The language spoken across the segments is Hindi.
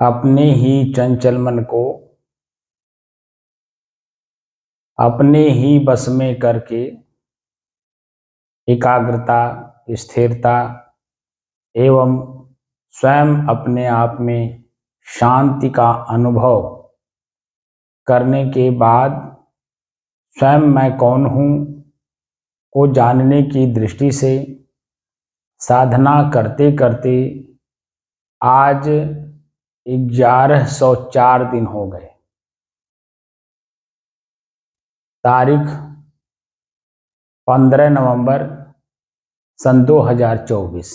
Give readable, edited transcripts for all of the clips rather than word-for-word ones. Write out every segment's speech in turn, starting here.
अपने ही चंचल मन को अपने ही बस में करके एकाग्रता, स्थिरता एवं स्वयं अपने आप में शांति का अनुभव करने के बाद स्वयं मैं कौन हूँ को जानने की दृष्टि से साधना करते करते आज 1104 दिन हो गए। तारीख 15 नवंबर सन 2024,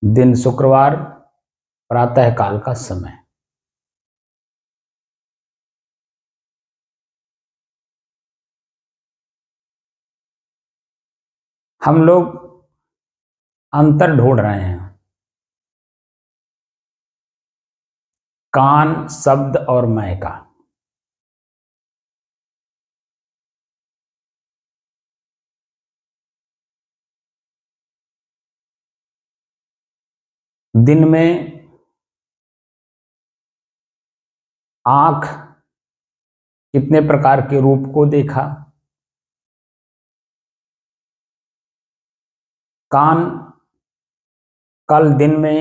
दिन शुक्रवार, प्रातःकाल का समय। हम लोग अंतर ढूंढ रहे हैं कान, शब्द और मैं का। दिन में आंख कितने प्रकार के रूप को देखा, कान कल दिन में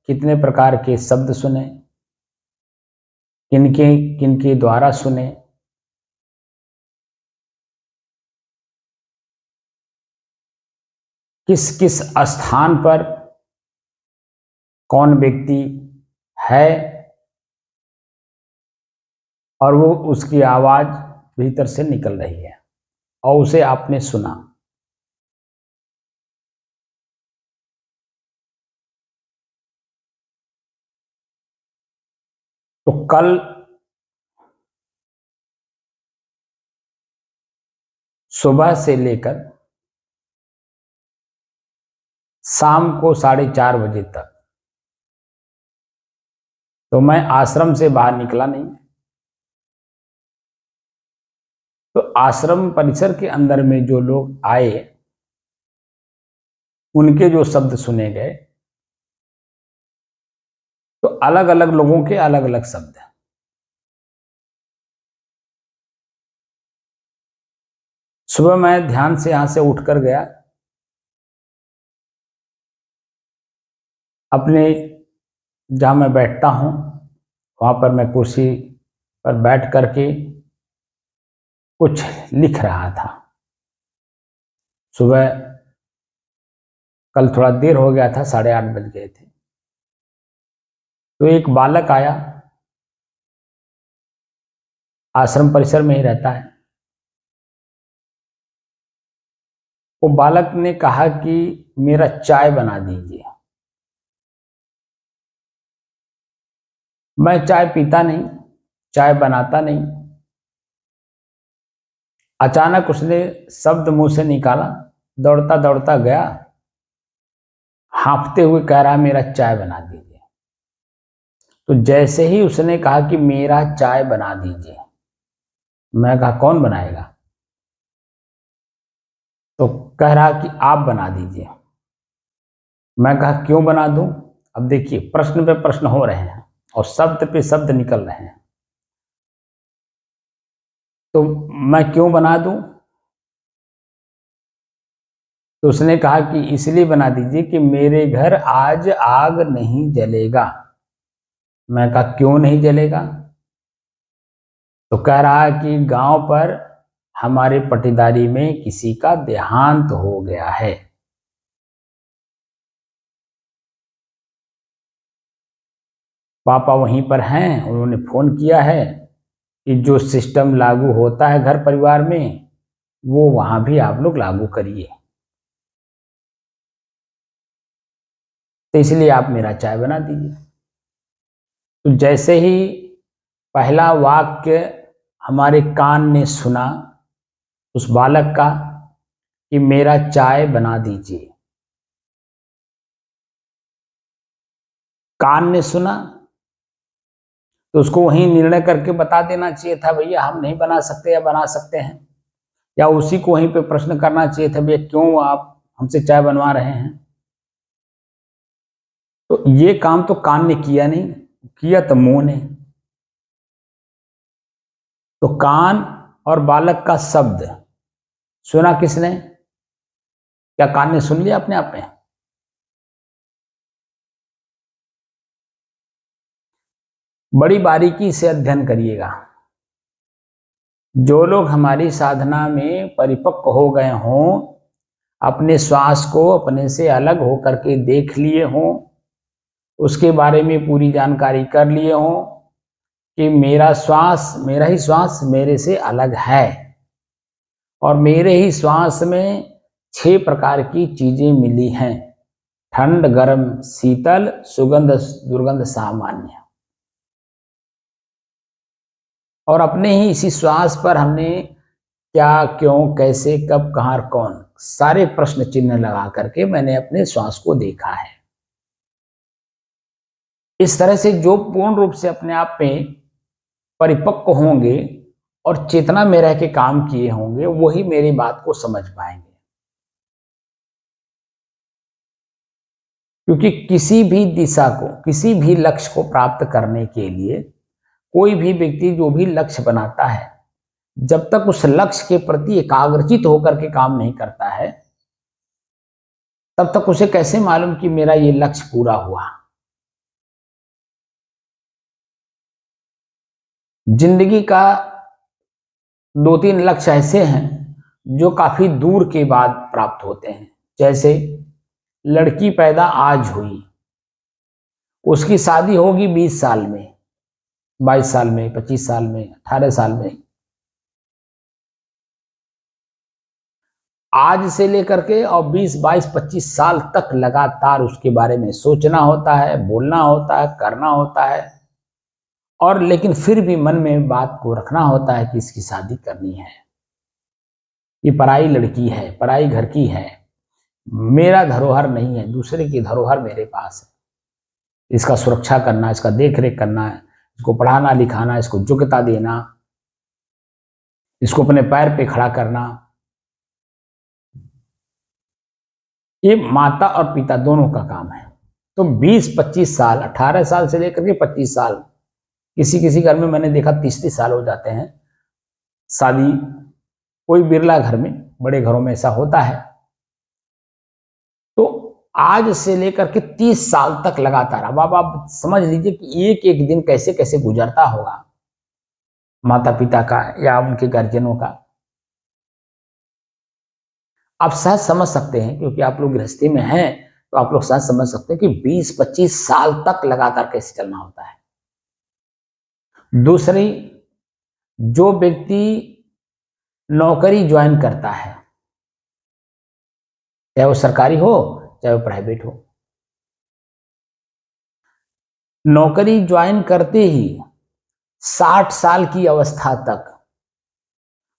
कितने प्रकार के शब्द सुने, किनके किनके द्वारा सुने, किस किस स्थान पर कौन व्यक्ति है और वो उसकी आवाज भीतर से निकल रही है और उसे आपने सुना। तो कल सुबह से लेकर शाम को 4:30 बजे तक तो मैं आश्रम से बाहर निकला नहीं। तो आश्रम परिसर के अंदर में जो लोग आए उनके जो शब्द सुने गए तो अलग अलग लोगों के अलग अलग शब्द हैं। सुबह मैं ध्यान से यहां से उठकर गया, अपने जहां मैं बैठता हूं वहां पर मैं कुर्सी पर बैठ करके कुछ लिख रहा था। सुबह कल थोड़ा देर हो गया था, 8:30 बज गए थे। तो एक बालक आया, आश्रम परिसर में ही रहता है। वो बालक ने कहा कि मेरा चाय बना दीजिए। मैं चाय पीता नहीं, चाय बनाता नहीं। अचानक उसने शब्द मुंह से निकाला, दौड़ता दौड़ता गया, हांफते हुए कह रहा मेरा चाय बना दीजिए। तो जैसे ही उसने कहा कि मेरा चाय बना दीजिए, मैं कहा कौन बनाएगा? तो कह रहा कि आप बना दीजिए। मैं कहा क्यों बना दूं? अब देखिए, प्रश्न पे प्रश्न हो रहे हैं और शब्द पे शब्द निकल रहे हैं। तो मैं क्यों बना दूं? तो उसने कहा कि इसलिए बना दीजिए कि मेरे घर आज आग नहीं जलेगा। मैं कहा क्यों नहीं जलेगा? तो कह रहा कि गांव पर हमारे पटीदारी में किसी का देहांत हो गया है। पापा वहीं पर हैं, उन्होंने फोन किया है कि जो सिस्टम लागू होता है घर परिवार में वो वहां भी आप लोग लागू करिए। तो इसलिए आप मेरा चाय बना दीजिए। तो जैसे ही पहला वाक्य हमारे कान ने सुना उस बालक का कि मेरा चाय बना दीजिए, कान ने सुना तो उसको वहीं निर्णय करके बता देना चाहिए था, भैया हम नहीं बना सकते या बना सकते हैं। या उसी को वहीं पे प्रश्न करना चाहिए था, भैया क्यों आप हमसे चाय बनवा रहे हैं। तो ये काम तो कान ने किया नहीं, किया तो मुंह ने। तो कान और बालक का शब्द सुना किसने? क्या कान ने सुन लिया अपने आप में? बड़ी बारीकी से अध्ययन करिएगा। जो लोग हमारी साधना में परिपक्व हो गए हों, अपने श्वास को अपने से अलग होकर के देख लिए हों, उसके बारे में पूरी जानकारी कर लिए हों कि मेरा श्वास, मेरा ही श्वास मेरे से अलग है और मेरे ही श्वास में 6 प्रकार की चीजें मिली हैं: ठंड, गर्म, शीतल, सुगंध, दुर्गंध, सामान्य। और अपने ही इसी श्वास पर हमने क्या, क्यों, कैसे, कब, कहां और कौन, सारे प्रश्न चिन्ह लगा करके मैंने अपने श्वास को देखा है। इस तरह से जो पूर्ण रूप से अपने आप में परिपक्व होंगे और चेतना में रह के काम किए होंगे, वही मेरी बात को समझ पाएंगे। क्योंकि किसी भी दिशा को, किसी भी लक्ष्य को प्राप्त करने के लिए कोई भी व्यक्ति जो भी लक्ष्य बनाता है, जब तक उस लक्ष्य के प्रति एकाग्रचित होकर के काम नहीं करता है, तब तक उसे कैसे मालूम कि मेरा ये लक्ष्य पूरा हुआ। जिंदगी का 2-3 लक्ष्य ऐसे हैं जो काफी दूर के बाद प्राप्त होते हैं। जैसे लड़की पैदा आज हुई, उसकी शादी होगी 20 साल में, 22 साल में, 25 साल में, 18 साल में। आज से लेकर के और 20, 22, 25 साल तक लगातार उसके बारे में सोचना होता है, बोलना होता है, करना होता है। और लेकिन फिर भी मन में बात को रखना होता है कि इसकी शादी करनी है, ये पराई लड़की है, पराई घर की है, मेरा धरोहर नहीं है, दूसरे की धरोहर मेरे पास है। इसका सुरक्षा करना, इसका देख रेख करना है, इसको पढ़ाना लिखाना, इसको योग्यता देना, इसको अपने पैर पे खड़ा करना। ये माता और पिता दोनों का काम है। तो 20-25 साल, 18 साल से लेकर के 25 साल, किसी किसी घर में मैंने देखा 30-30 साल हो जाते हैं शादी, कोई बिरला घर में, बड़े घरों में ऐसा होता है। तो आज से लेकर के 30 साल तक लगातार, अब आप समझ लीजिए कि एक एक दिन कैसे कैसे गुजरता होगा माता पिता का या उनके गार्जियनों का। आप सहज समझ सकते हैं, क्योंकि आप लोग गृहस्थी में हैं, तो आप लोग सहज समझ सकते हैं कि 20-25 साल तक लगातार कैसे चलना होता है। दूसरी, जो व्यक्ति नौकरी ज्वाइन करता है, चाहे वो सरकारी हो चाहे वो प्राइवेट हो, नौकरी ज्वाइन करते ही 60 साल की अवस्था तक,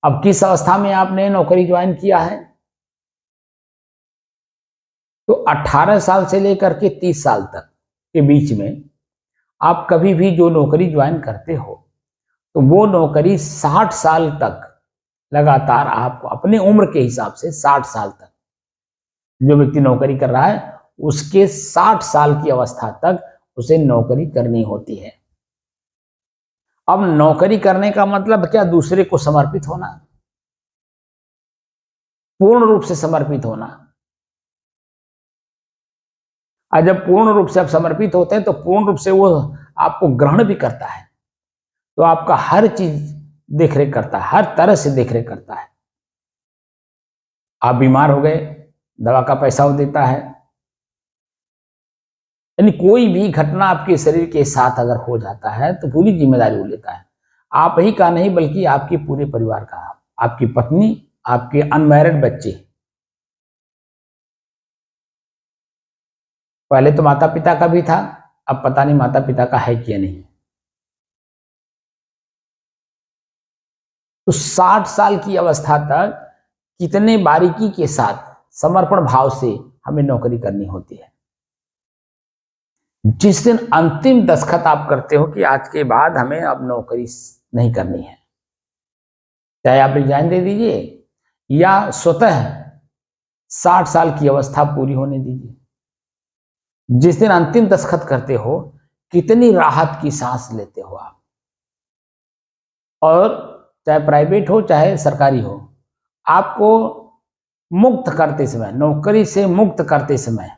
अब किस अवस्था में आपने नौकरी ज्वाइन किया है, तो 18 साल से लेकर के 30 साल तक के बीच में आप कभी भी जो नौकरी ज्वाइन करते हो, तो वो नौकरी 60 साल तक लगातार आपको अपने उम्र के हिसाब से 60 साल तक जो व्यक्ति नौकरी कर रहा है, उसके 60 साल की अवस्था तक उसे नौकरी करनी होती है। अब नौकरी करने का मतलब क्या? दूसरे को समर्पित होना, पूर्ण रूप से समर्पित होना। और जब पूर्ण रूप से आप समर्पित होते हैं तो पूर्ण रूप से वो आपको ग्रहण भी करता है, तो आपका हर चीज देखरेख करता है, हर तरह से देखरेख करता है। आप बीमार हो गए, दवा का पैसा वो देता है। यानी कोई भी घटना आपके शरीर के साथ अगर हो जाता है तो पूरी जिम्मेदारी वो लेता है, आप ही का नहीं बल्कि आपके पूरे परिवार का, आपकी पत्नी, आपके अनमैरिड बच्चे। पहले तो माता पिता का भी था, अब पता नहीं माता पिता का है कि नहीं। तो 60 साल की अवस्था तक कितने बारीकी के साथ समर्पण भाव से हमें नौकरी करनी होती है। जिस दिन अंतिम दस्तखत आप करते हो कि आज के बाद हमें अब नौकरी नहीं करनी है, चाहे आप रिजाइन दे दीजिए या स्वतः 60 साल की अवस्था पूरी होने दीजिए, जिस दिन अंतिम दस्तखत करते हो, कितनी राहत की सांस लेते हो आप। और चाहे प्राइवेट हो चाहे सरकारी हो, आपको मुक्त करते समय, नौकरी से मुक्त करते समय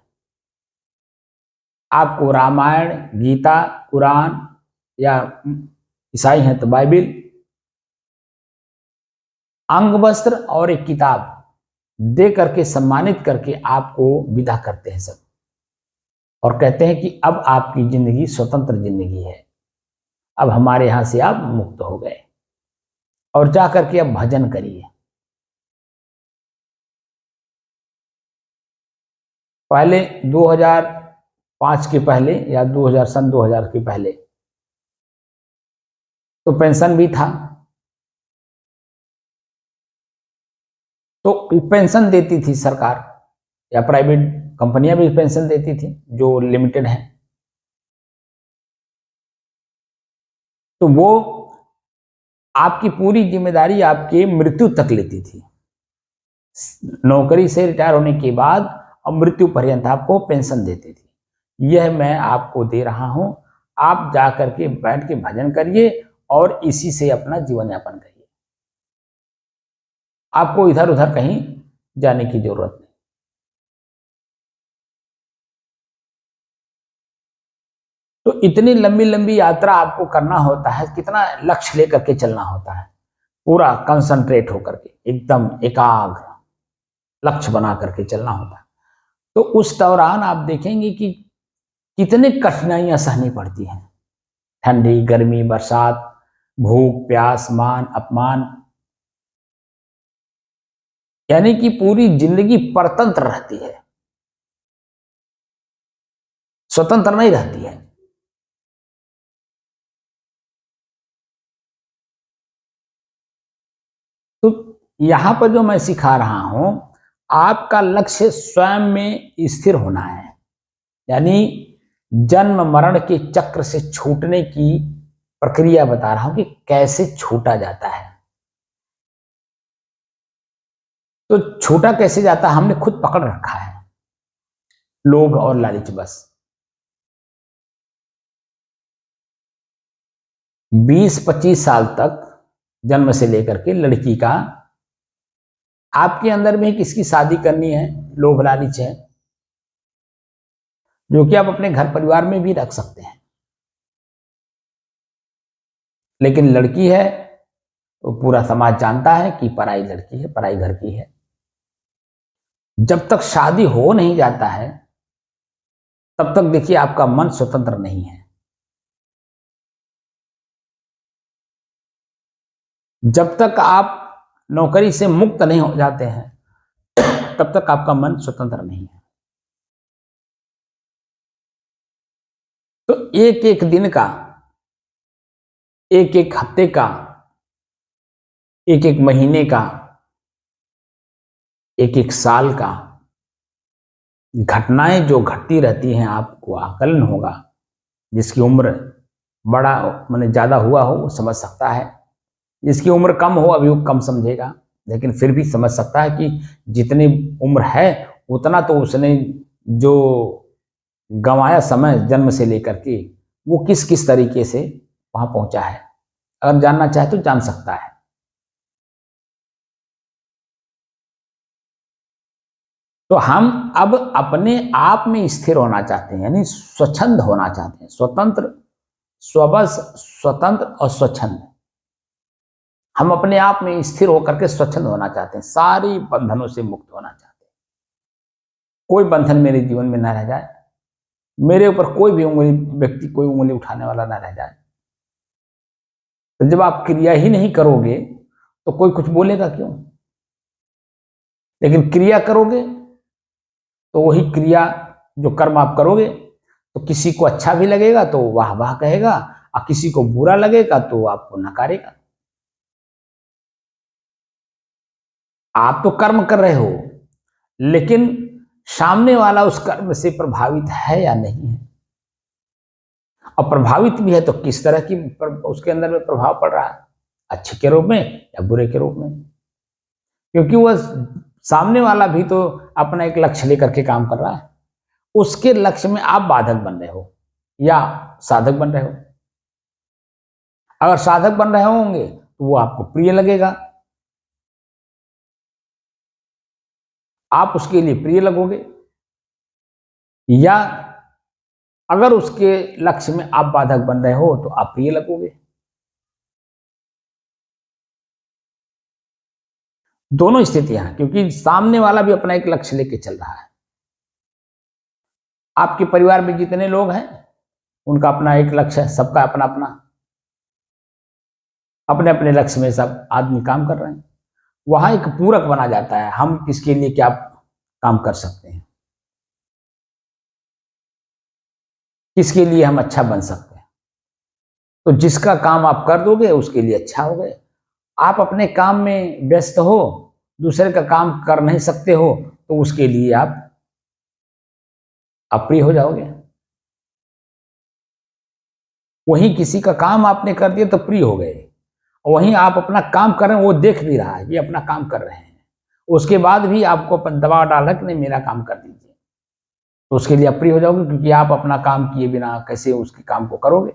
आपको रामायण, गीता, कुरान, या ईसाई हैं तो बाइबिल, अंग वस्त्र और एक किताब दे करके सम्मानित करके आपको विदा करते हैं सब, और कहते हैं कि अब आपकी जिंदगी स्वतंत्र जिंदगी है, अब हमारे यहां से आप मुक्त हो गए, और जा करके अब भजन करिए। पहले 2005 के पहले या 2000 के पहले तो पेंशन भी था, तो पेंशन देती थी सरकार, या प्राइवेट कंपनियां भी पेंशन देती थी जो लिमिटेड है। तो वो आपकी पूरी जिम्मेदारी आपके मृत्यु तक लेती थी। नौकरी से रिटायर होने के बाद और मृत्यु पर्यंत आपको पेंशन देती थी। यह मैं आपको दे रहा हूं, आप जा करके बैठ के भजन करिए और इसी से अपना जीवन यापन करिए। आपको इधर उधर कहीं जाने की जरूरत नहीं। तो इतनी लंबी लंबी यात्रा आपको करना होता है, कितना लक्ष्य लेकर के चलना होता है, पूरा कंसंट्रेट होकर के एकदम एकाग्र लक्ष्य बना करके चलना होता है। तो उस दौरान आप देखेंगे कि कितनी कठिनाइयां सहनी पड़ती हैं, ठंडी, गर्मी, बरसात, भूख, प्यास, मान, अपमान, यानी कि पूरी जिंदगी परतंत्र रहती है, स्वतंत्र नहीं रहती है। तो यहां पर जो मैं सिखा रहा हूं, आपका लक्ष्य स्वयं में स्थिर होना है, यानी जन्म मरण के चक्र से छूटने की प्रक्रिया बता रहा हूं कि कैसे छूटा जाता है। तो छूटा कैसे जाता है, हमने खुद पकड़ रखा है, लोभ और लालच बस। 20-25 साल तक जन्म से लेकर के लड़की का आपके अंदर में किसकी शादी करनी है, लोभ लालच है, जो कि आप अपने घर परिवार में भी रख सकते हैं। लेकिन लड़की है तो पूरा समाज जानता है कि पराई लड़की है, पराई घर की है। जब तक शादी हो नहीं जाता है तब तक देखिए आपका मन स्वतंत्र नहीं है। जब तक आप नौकरी से मुक्त नहीं हो जाते हैं तब तक आपका मन स्वतंत्र नहीं है। तो एक एक दिन का, एक एक हफ्ते का, एक एक महीने का, एक एक साल का घटनाएं जो घटती रहती हैं, आपको आकलन होगा। जिसकी उम्र बड़ा माने ज्यादा हुआ हो वो समझ सकता है, जिसकी उम्र कम हो अभी वो कम समझेगा, लेकिन फिर भी समझ सकता है कि जितनी उम्र है उतना तो उसने जो गंवाया समय जन्म से लेकर के, वो किस किस तरीके से वहां पहुंचा है। अगर जानना चाहे तो जान सकता है। तो हम अब अपने आप में स्थिर होना चाहते हैं, यानी स्वच्छंद होना चाहते हैं, स्वतंत्र, स्वबस, स्वतंत्र और स्वच्छंद। हम अपने आप में स्थिर होकर के स्वच्छंद होना चाहते हैं, सारी बंधनों से मुक्त होना चाहते हैं। कोई बंधन मेरे जीवन में न रह जाए, मेरे ऊपर कोई भी उंगली, व्यक्ति कोई उंगली उठाने वाला ना रह जाए। तो जब आप क्रिया ही नहीं करोगे तो कोई कुछ बोलेगा क्यों? लेकिन क्रिया करोगे तो वही क्रिया, जो कर्म आप करोगे तो किसी को अच्छा भी लगेगा तो वाह वाह कहेगा, और किसी को बुरा लगेगा तो आपको नकारेगा। आप तो कर्म कर रहे हो, लेकिन सामने वाला उस कर्म से प्रभावित है या नहीं है, और प्रभावित भी है तो किस तरह की उसके अंदर में प्रभाव पड़ रहा है, अच्छे के रूप में या बुरे के रूप में। क्योंकि वह सामने वाला भी तो अपना एक लक्ष्य लेकर के काम कर रहा है, उसके लक्ष्य में आप बाधक बन रहे हो या साधक बन रहे हो। अगर साधक बन रहे होंगे तो वो आपको प्रिय लगेगा, आप उसके लिए प्रिय लगोगे, या अगर उसके लक्ष्य में आप बाधक बन रहे हो तो आप प्रिय लगोगे। दोनों स्थितियां हैं, क्योंकि सामने वाला भी अपना एक लक्ष्य लेके चल रहा है। आपके परिवार में जितने लोग हैं उनका अपना एक लक्ष्य है, सबका अपना अपना, अपने अपने लक्ष्य में सब आदमी काम कर रहे हैं। वहां एक पूरक बना जाता है, हम किसके लिए क्या काम कर सकते हैं, किसके लिए हम अच्छा बन सकते हैं। तो जिसका काम आप कर दोगे उसके लिए अच्छा हो गए। आप अपने काम में व्यस्त हो, दूसरे का काम कर नहीं सकते हो, तो उसके लिए आप अप्रिय हो जाओगे। वहीं किसी का काम आपने कर दिया तो प्रिय हो गए, वहीं आप अपना काम कर रहे हैं, वो देख भी रहा है, ये अपना काम कर रहे हैं, उसके बाद भी आपको दबाव डाला कि नहीं मेरा काम कर दीजिए, तो उसके लिए अप्रिय हो जाओगे, क्योंकि आप अपना काम किए बिना कैसे उसके काम को करोगे।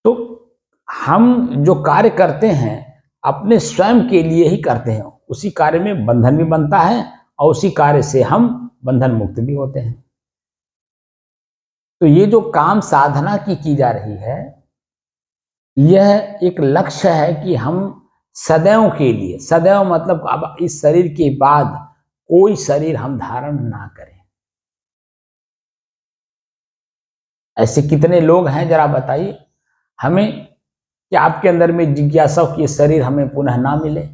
तो हम जो कार्य करते हैं अपने स्वयं के लिए ही करते हैं, उसी कार्य में बंधन भी बनता है और उसी कार्य से हम बंधन मुक्त भी होते हैं। तो ये जो काम साधना की जा रही है, यह एक लक्ष्य है कि हम सदैव के लिए, सदैव मतलब अब इस शरीर के बाद कोई शरीर हम धारण ना करें। ऐसे कितने लोग हैं जरा बताइए हमें, कि आपके अंदर में जिज्ञासा हो कि ये शरीर हमें पुनः ना मिले,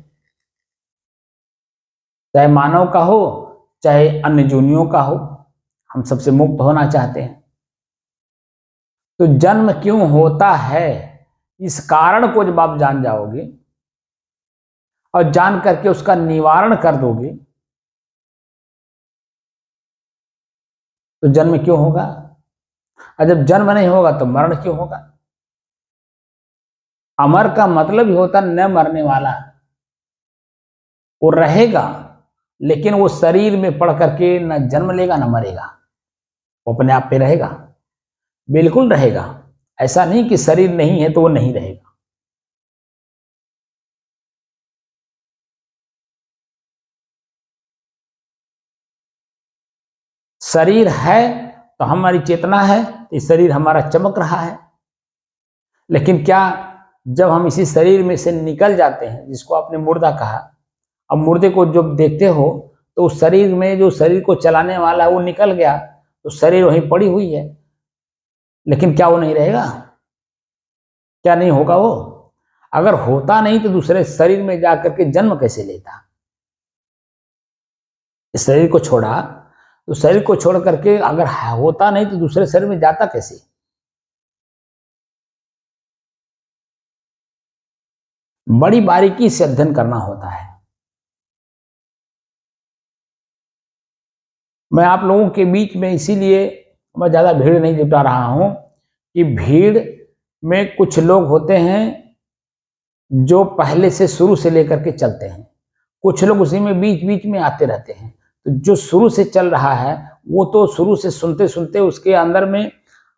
चाहे मानव का हो चाहे अन्य जोनियों का हो, हम सबसे मुक्त होना चाहते हैं। तो जन्म क्यों होता है, इस कारण को जब आप जान जाओगे और जान करके उसका निवारण कर दोगे, तो जन्म क्यों होगा। और जब जन्म नहीं होगा तो मरण क्यों होगा। अमर का मतलब ही होता न मरने वाला, वो रहेगा लेकिन वो शरीर में पड़ करके न जन्म लेगा न मरेगा, वो अपने आप पे रहेगा, बिल्कुल रहेगा। ऐसा नहीं कि शरीर नहीं है तो वो नहीं रहेगा। शरीर है तो हमारी चेतना है, तो शरीर हमारा चमक रहा है, लेकिन क्या जब हम इसी शरीर में से निकल जाते हैं, जिसको आपने मुर्दा कहा, अब मुर्दे को जब देखते हो तो उस शरीर में जो शरीर को चलाने वाला है वो निकल गया, तो शरीर वहीं पड़ी हुई है, लेकिन क्या वो नहीं रहेगा, क्या नहीं होगा वो। अगर होता नहीं तो दूसरे शरीर में जाकर के जन्म कैसे लेता। इस शरीर को छोड़ा, तो शरीर को छोड़ करके अगर होता नहीं तो दूसरे शरीर में जाता कैसे। बड़ी बारीकी से अध्ययन करना होता है। मैं आप लोगों के बीच में इसीलिए मैं ज्यादा भीड़ नहीं जुटा रहा हूं कि भीड़ में कुछ लोग होते हैं जो पहले से शुरू से लेकर के चलते हैं, कुछ लोग उसी में बीच बीच में आते रहते हैं। तो जो शुरू से चल रहा है वो तो शुरू से सुनते सुनते उसके अंदर में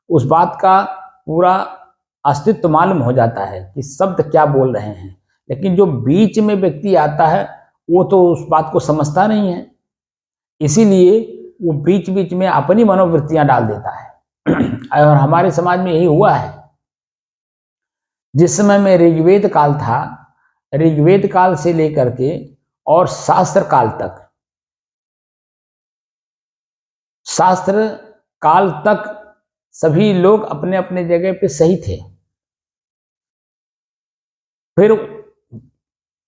उस बात का पूरा अस्तित्व मालूम हो जाता है कि शब्द क्या बोल रहे हैं, लेकिन जो बीच में व्यक्ति आता है वो तो उस बात को समझता नहीं है, इसीलिए वो बीच बीच में अपनी मनोवृत्तियां डाल देता है। और हमारे समाज में यही हुआ है। जिस समय में ऋग्वेद काल था, ऋग्वेद काल से लेकर के और शास्त्र काल तक, शास्त्र काल तक सभी लोग अपने अपने जगह पे सही थे। फिर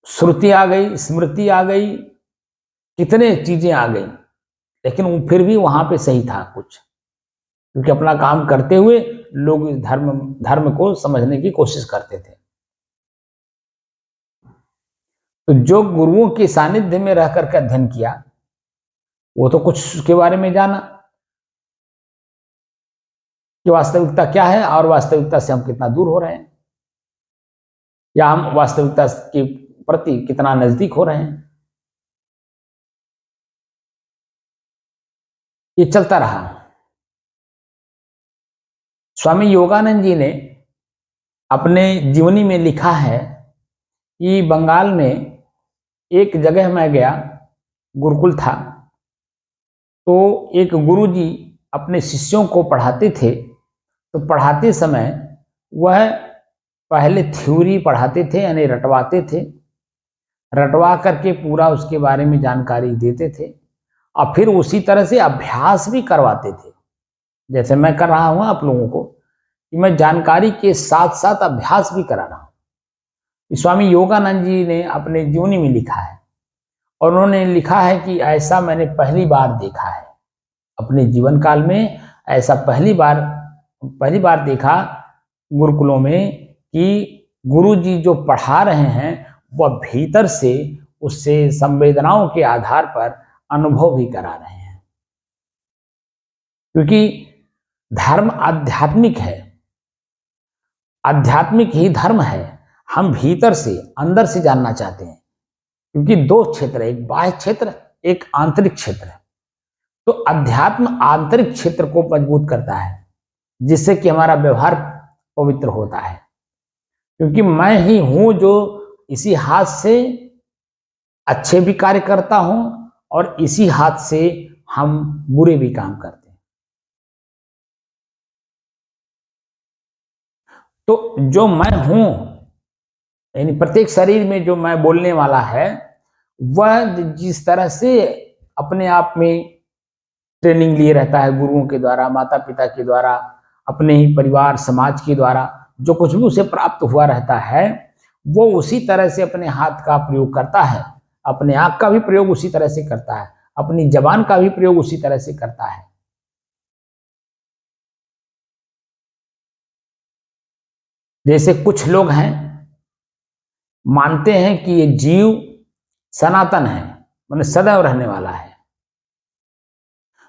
श्रुति आ गई, स्मृति आ गई, कितने चीजें आ गई, लेकिन वो फिर भी वहां पे सही था कुछ, क्योंकि अपना काम करते हुए लोग धर्म धर्म को समझने की कोशिश करते थे। तो जो गुरुओं के सानिध्य में रह करके अध्ययन किया वो तो कुछ उसके बारे में जाना कि वास्तविकता क्या है और वास्तविकता से हम कितना दूर हो रहे हैं, या हम वास्तविकता की प्रति कितना नजदीक हो रहे हैं। ये चलता रहा। स्वामी योगानंद जी ने अपने जीवनी में लिखा है कि बंगाल में एक जगह मैं गया, गुरुकुल था, तो एक गुरुजी अपने शिष्यों को पढ़ाते थे। तो पढ़ाते समय वह पहले थ्योरी पढ़ाते थे, यानी रटवाते थे, रटवा करके पूरा उसके बारे में जानकारी देते थे और फिर उसी तरह से अभ्यास भी करवाते थे। जैसे मैं कर रहा हूं आप लोगों को, कि मैं जानकारी के साथ साथ अभ्यास भी करा रहा हूं। स्वामी योगानंद जी ने अपने जीवनी में लिखा है, और उन्होंने लिखा है कि ऐसा मैंने पहली बार देखा है अपने जीवन काल में। ऐसा पहली बार देखा गुरुकुलों में कि गुरुजी जो पढ़ा रहे हैं वह भीतर से उससे संवेदनाओं के आधार पर अनुभव भी करा रहे हैं। क्योंकि धर्म आध्यात्मिक है, आध्यात्मिक ही धर्म है। हम भीतर से, अंदर से जानना चाहते हैं, क्योंकि दो क्षेत्र है, एक बाह्य क्षेत्र, एक आंतरिक क्षेत्र। तो अध्यात्म आंतरिक क्षेत्र को मजबूत करता है, जिससे कि हमारा व्यवहार पवित्र होता है। क्योंकि मैं ही हूं जो इसी हाथ से अच्छे भी कार्य करता हूं और इसी हाथ से हम बुरे भी काम करते हैं। तो जो मैं हूं, यानी प्रत्येक शरीर में जो मैं बोलने वाला है, वह जिस तरह से अपने आप में ट्रेनिंग लिए रहता है गुरुओं के द्वारा, माता पिता के द्वारा, अपने ही परिवार समाज के द्वारा, जो कुछ भी उसे प्राप्त हुआ रहता है, वो उसी तरह से अपने हाथ का प्रयोग करता है, अपने आंख का भी प्रयोग उसी तरह से करता है, अपनी जबान का भी प्रयोग उसी तरह से करता है। जैसे कुछ लोग हैं, मानते हैं कि ये जीव सनातन है, मतलब सदैव रहने वाला है।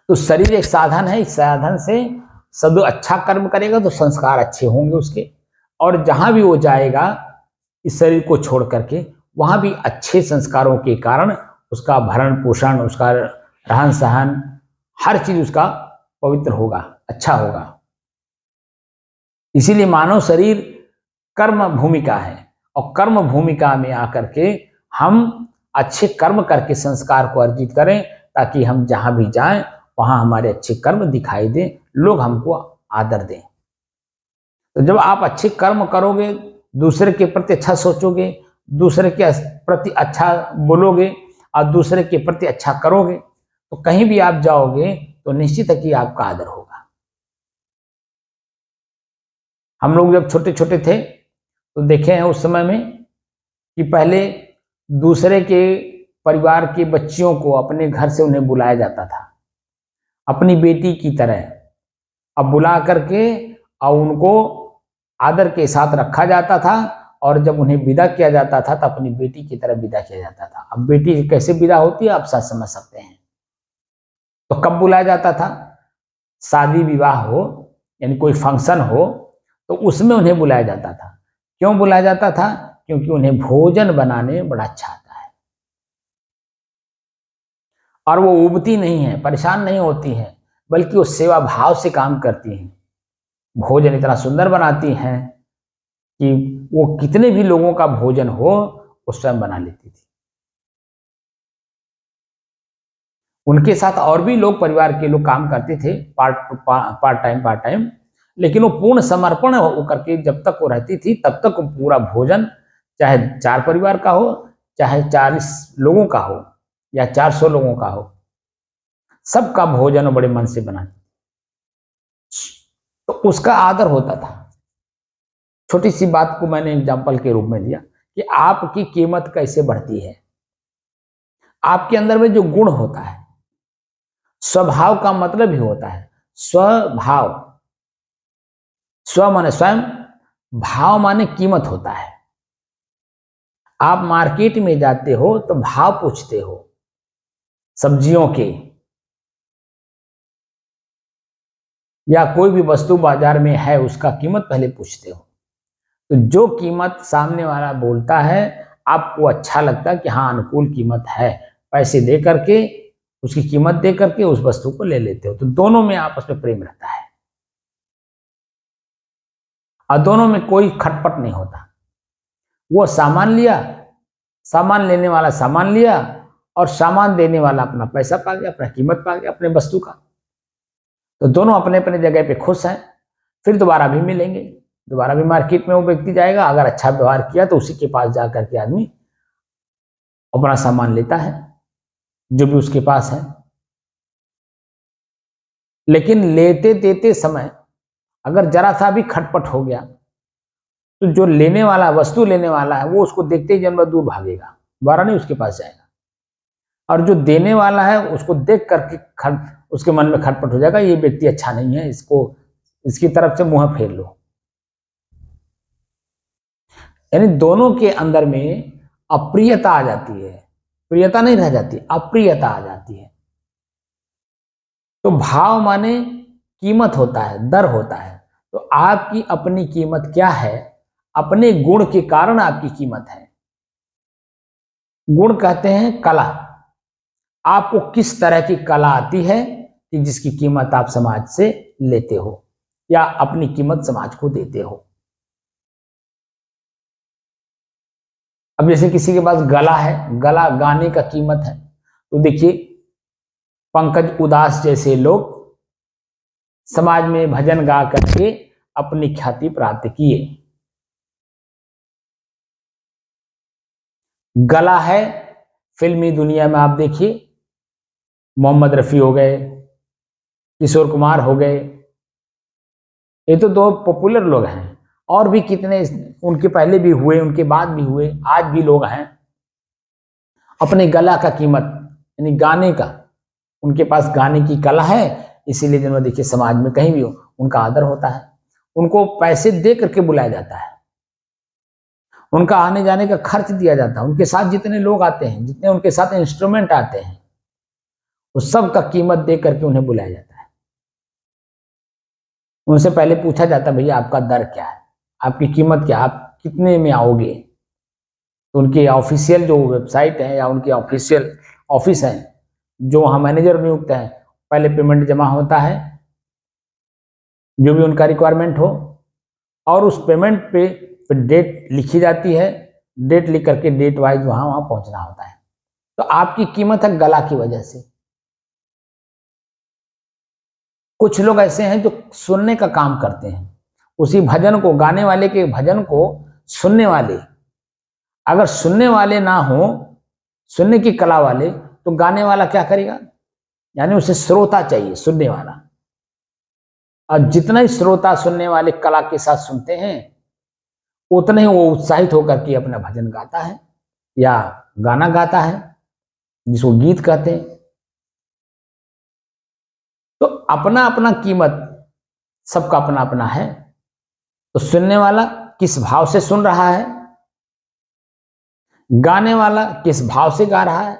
तो शरीर एक साधन है, इस साधन से सब अच्छा कर्म करेगा तो संस्कार अच्छे होंगे उसके, और जहां भी वो जाएगा इस शरीर को छोड़ करके, वहां भी अच्छे संस्कारों के कारण उसका भरण पोषण, उसका रहन सहन, हर चीज उसका पवित्र होगा, अच्छा होगा। इसीलिए मानव शरीर कर्म भूमिका है, और कर्म भूमिका में आकर के हम अच्छे कर्म करके संस्कार को अर्जित करें, ताकि हम जहां भी जाएं वहां हमारे अच्छे कर्म दिखाई दें, लोग हमको आदर दें। तो जब आप अच्छे कर्म करोगे, दूसरे के प्रति अच्छा सोचोगे, दूसरे के प्रति अच्छा बोलोगे और दूसरे के प्रति अच्छा करोगे, तो कहीं भी आप जाओगे तो निश्चित है कि आपका आदर होगा। हम लोग जब छोटे छोटे थे तो देखे हैं उस समय में कि पहले दूसरे के परिवार के बच्चियों को अपने घर से उन्हें बुलाया जाता था अपनी बेटी की तरह। अब बुला करके और उनको आदर के साथ रखा जाता था, और जब उन्हें विदा किया जाता था तो अपनी बेटी की तरह विदा किया जाता था। अब बेटी कैसे विदा होती है आप सब समझ सकते हैं। तो कब बुलाया जाता था? शादी विवाह हो, यानी कोई फंक्शन हो, तो उसमें उन्हें बुलाया जाता था। क्यों बुलाया जाता था? क्योंकि उन्हें भोजन बनाने बड़ा अच्छा आता है, और वो उबती नहीं है, परेशान नहीं होती है, बल्कि वो सेवा भाव से काम करती हैं। भोजन इतना सुंदर बनाती हैं कि वो कितने भी लोगों का भोजन हो वो स्वयं बना लेती थी। उनके साथ और भी लोग, परिवार के लोग काम करते थे पार्ट टाइम, लेकिन वो पूर्ण समर्पण होकर के जब तक वो रहती थी तब तक पूरा भोजन, चाहे 4 परिवार का हो, चाहे 40 लोगों का हो या 400 लोगों का हो, सबका भोजन बड़े मन से बनाती, तो उसका आदर होता था। छोटी सी बात को मैंने एग्जाम्पल के रूप में दिया कि आपकी कीमत कैसे बढ़ती है। आपके अंदर में जो गुण होता है, स्वभाव का मतलब ही होता है स्वभाव। स्व माने स्वयं, भाव माने कीमत होता है। आप मार्केट में जाते हो तो भाव पूछते हो सब्जियों के, या कोई भी वस्तु बाजार में है उसका कीमत पहले पूछते हो। तो जो कीमत सामने वाला बोलता है आपको अच्छा लगता है कि हाँ अनुकूल कीमत है, पैसे दे करके उसकी कीमत दे करके उस वस्तु को ले लेते हो, तो दोनों में आपस में प्रेम रहता है और दोनों में कोई खटपट नहीं होता। वो सामान लिया, सामान लेने वाला सामान लिया और सामान देने वाला अपना पैसा पा गया, अपना कीमत पा गया अपने वस्तु का। तो दोनों अपने अपने जगह पे खुश हैं, फिर दोबारा भी मिलेंगे, दोबारा भी मार्केट में वो व्यक्ति जाएगा, अगर अच्छा व्यवहार किया तो उसी के पास जाकर के आदमी अपना सामान लेता है जो भी उसके पास है। लेकिन लेते देते समय अगर जरा सा भी खटपट हो गया तो जो लेने वाला, वस्तु लेने वाला है, वो उसको देखते ही जानवर दूर भागेगा, दोबारा नहीं उसके पास जाएगा। और जो देने वाला है उसको देख करके उसके मन में खटपट हो जाएगा, ये व्यक्ति अच्छा नहीं है, इसको इसकी तरफ से मुंह फेर लो। यानी दोनों के अंदर में अप्रियता आ जाती है, प्रियता नहीं रह जाती, अप्रियता आ जाती है। तो भाव माने कीमत होता है, दर होता है। तो आपकी अपनी कीमत क्या है? अपने गुण के कारण आपकी कीमत है। गुण कहते हैं कला। आपको किस तरह की कला आती है कि जिसकी कीमत आप समाज से लेते हो या अपनी कीमत समाज को देते हो। अब जैसे किसी के पास गला है, गला गाने का कीमत है, तो देखिए पंकज उदास जैसे लोग समाज में भजन गा करके अपनी ख्याति प्राप्त किए। गला है, फिल्मी दुनिया में आप देखिए मोहम्मद रफी हो गए, किशोर कुमार हो गए, ये तो दो पॉपुलर लोग हैं, और भी कितने उनके पहले भी हुए, उनके बाद भी हुए, आज भी लोग हैं। अपने गला का कीमत यानी गाने का, उनके पास गाने की कला है, इसीलिए जब देखिए समाज में कहीं भी हो उनका आदर होता है, उनको पैसे दे करके बुलाया जाता है, उनका आने जाने का खर्च दिया जाता है, उनके साथ जितने लोग आते हैं, जितने उनके साथ इंस्ट्रूमेंट आते हैं, उस सब का कीमत दे करके उन्हें बुलाया जाता है। उनसे पहले पूछा जाता है भैया आपका दर क्या है, आपकी कीमत क्या, आप कितने में आओगे। तो उनकी ऑफिशियल जो वेबसाइट है या उनकी ऑफिशियल ऑफिस है, जो वहाँ मैनेजर नियुक्त है, पहले पेमेंट जमा होता है जो भी उनका रिक्वायरमेंट हो, और उस पेमेंट पे डेट लिखी जाती है, डेट लिख करके डेट वाइज वहाँ पहुँचना होता है। तो आपकी कीमत है गला की वजह से। कुछ लोग ऐसे हैं जो सुनने का काम करते हैं, उसी भजन को, गाने वाले के भजन को सुनने वाले, अगर सुनने वाले ना हो, सुनने की कला वाले, तो गाने वाला क्या करेगा? यानी उसे श्रोता चाहिए, सुनने वाला। और जितना ही श्रोता सुनने वाले कला के साथ सुनते हैं, उतना ही वो उत्साहित होकर के अपना भजन गाता है या गाना गाता है, जिसको गीत कहते हैं। तो अपना अपना कीमत सबका अपना अपना है। तो सुनने वाला किस भाव से सुन रहा है, गाने वाला किस भाव से गा रहा है।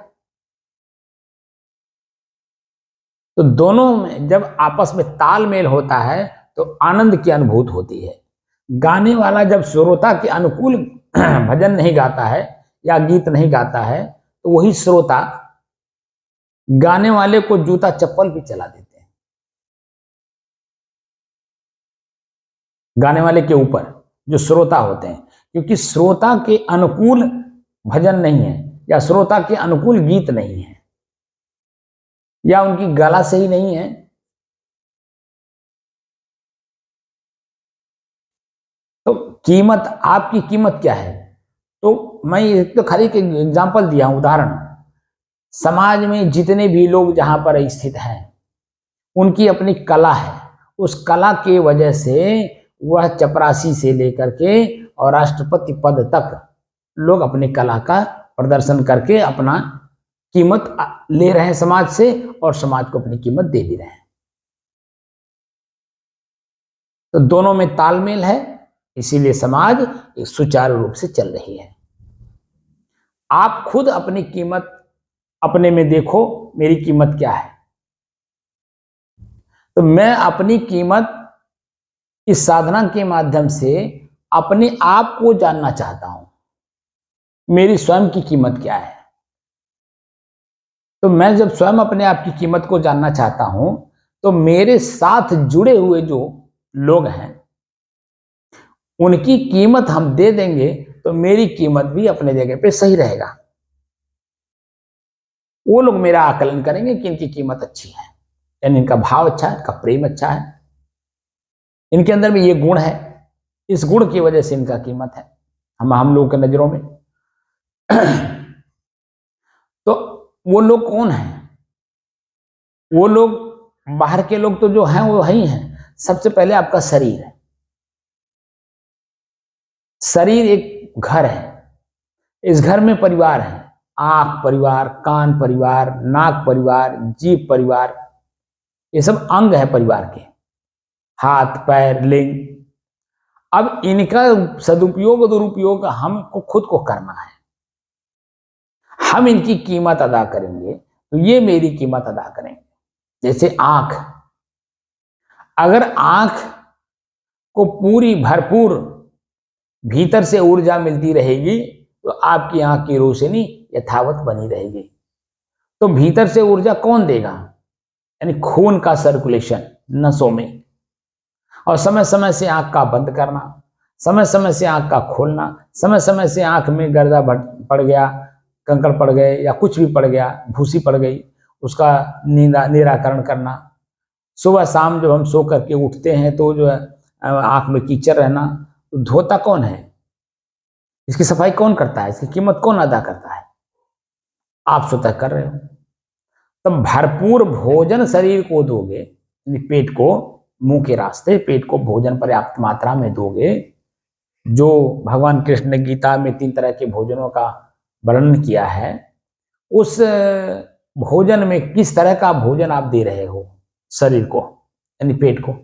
तो दोनों में जब आपस में तालमेल होता है तो आनंद की अनुभूति होती है। गाने वाला जब श्रोता के अनुकूल भजन नहीं गाता है या गीत नहीं गाता है, तो वही श्रोता गाने वाले को जूता चप्पल भी चला देते हैं, गाने वाले के ऊपर जो श्रोता होते हैं, क्योंकि श्रोता के अनुकूल भजन नहीं है या श्रोता के अनुकूल गीत नहीं है या उनकी गला सही नहीं है। तो कीमत, आपकी कीमत क्या है? तो मैं एक तो खाली एक एग्जांपल दिया हूं, उदाहरण। समाज में जितने भी लोग जहां पर स्थित हैं, उनकी अपनी कला है, उस कला के वजह से वह चपरासी से लेकर के और राष्ट्रपति पद तक लोग अपनी कला का प्रदर्शन करके अपना कीमत ले रहे हैं समाज से, और समाज को अपनी कीमत दे भी रहे हैं। तो दोनों में तालमेल है, इसीलिए समाज एक सुचारू रूप से चल रही है। आप खुद अपनी कीमत अपने में देखो, मेरी कीमत क्या है। तो मैं अपनी कीमत इस साधना के माध्यम से अपने आप को जानना चाहता हूं। मेरी स्वयं की कीमत क्या है। तो मैं जब स्वयं अपने आप की कीमत को जानना चाहता हूं, तो मेरे साथ जुड़े हुए जो लोग हैं उनकी कीमत हम दे देंगे तो मेरी कीमत भी अपने जगह पे सही रहेगा। वो लोग मेरा आकलन करेंगे कि इनकी कीमत अच्छी है, यानी इनका भाव अच्छा है, इनका प्रेम अच्छा है, इनके अंदर में ये गुण है, इस गुण की वजह से इनका कीमत है हम लोगों के नजरों में। तो वो लोग कौन हैं? वो लोग बाहर के लोग तो जो हैं वो है ही हैं। सबसे पहले आपका शरीर है। शरीर एक घर है, इस घर में परिवार है। आंख परिवार, कान परिवार, नाक परिवार, जीभ परिवार, ये सब अंग है परिवार के। हाथ पैर लिंग। अब इनका सदुपयोग दुरुपयोग हमको खुद को करना है। हम इनकी कीमत अदा करेंगे तो ये मेरी कीमत अदा करेंगे। जैसे आंख, अगर आंख को पूरी भरपूर भीतर से ऊर्जा मिलती रहेगी तो आपकी आंख की रोशनी यथावत बनी रहेगी। तो भीतर से ऊर्जा कौन देगा? यानी खून का सर्कुलेशन नसों में, और समय समय से आंख का बंद करना, समय समय से आंख का खोलना, समय समय से आंख में गर्दा पड़ गया, कंकड़ पड़ गए या कुछ भी पड़ गया, भूसी पड़ गई, उसका निराकरण करना। सुबह शाम जब हम सो करके उठते हैं तो जो है आंख में कीचड़ रहना, तो धोता कौन है? इसकी सफाई कौन करता है? इसकी कीमत कौन अदा करता है? आप स्वतः कर रहे हो। तब भरपूर भोजन शरीर को दोगे, पेट को, मुंह के रास्ते पेट को भोजन पर्याप्त मात्रा में दोगे। जो भगवान कृष्ण ने गीता में 3 तरह के भोजनों का वर्णन किया है, उस भोजन में किस तरह का भोजन आप दे रहे हो शरीर को, यानी पेट को,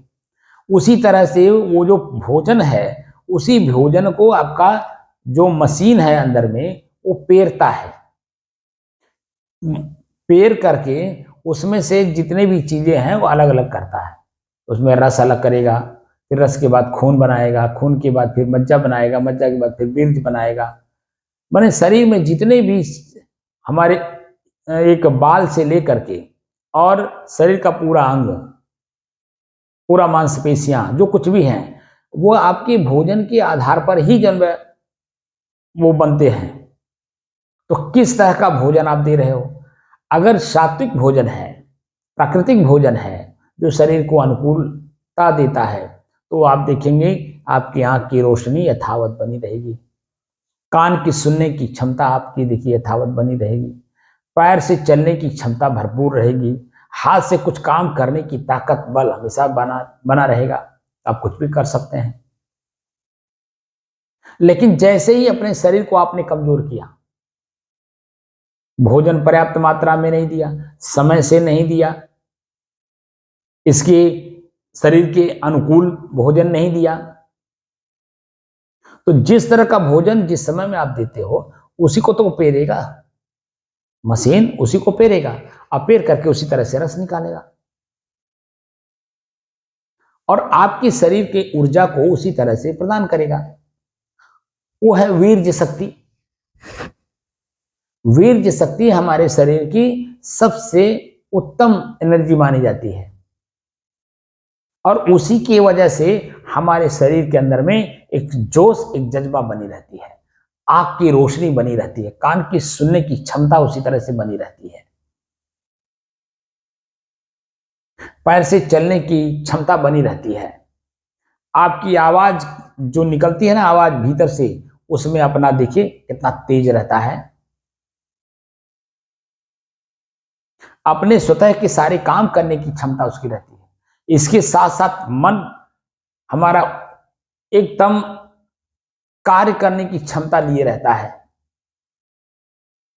उसी तरह से वो जो भोजन है, उसी भोजन को आपका जो मशीन है अंदर में वो पेरता है। पेर करके उसमें से जितने भी चीजें हैं वो अलग अलग करता है। उसमें रस अलग करेगा, फिर रस के बाद खून बनाएगा, खून के बाद फिर मज्जा बनाएगा, मज्जा के बाद फिर बीर्ज बनाएगा। माने शरीर में जितने भी हमारे एक बाल से लेकर के और शरीर का पूरा अंग, पूरा मांसपेशियां, जो कुछ भी हैं, वो आपके भोजन के आधार पर ही जब वो बनते हैं। तो किस तरह का भोजन आप दे रहे हो? अगर सात्विक भोजन है, प्राकृतिक भोजन है, जो शरीर को अनुकूलता देता है, तो आप देखेंगे आपकी आंख की रोशनी यथावत बनी रहेगी, कान की सुनने की क्षमता आपकी देखिए यथावत बनी रहेगी, पैर से चलने की क्षमता भरपूर रहेगी, हाथ से कुछ काम करने की ताकत बल हमेशा बना रहेगा, आप कुछ भी कर सकते हैं। लेकिन जैसे ही अपने शरीर को आपने कमजोर किया, भोजन पर्याप्त मात्रा में नहीं दिया, समय से नहीं दिया, इसके शरीर के अनुकूल भोजन नहीं दिया, तो जिस तरह का भोजन जिस समय में आप देते हो उसी को तो पेरेगा मशीन, उसी को पेरेगा, और पेर करके उसी तरह से रस निकालेगा और आपके शरीर के ऊर्जा को उसी तरह से प्रदान करेगा। वो है वीर्य शक्ति। वीर्य शक्ति हमारे शरीर की सबसे उत्तम एनर्जी मानी जाती है और उसी की वजह से हमारे शरीर के अंदर में एक जोश, एक जज्बा बनी रहती है, आंख की रोशनी बनी रहती है, कान की सुनने की क्षमता उसी तरह से बनी रहती है, पैर से चलने की क्षमता बनी रहती है, आपकी आवाज जो निकलती है ना, आवाज भीतर से, उसमें अपना देखिए कितना तेज रहता है, अपने स्वतः के सारे काम करने की क्षमता उसकी रहती है। इसके साथ साथ मन हमारा एकदम कार्य करने की क्षमता लिए रहता है,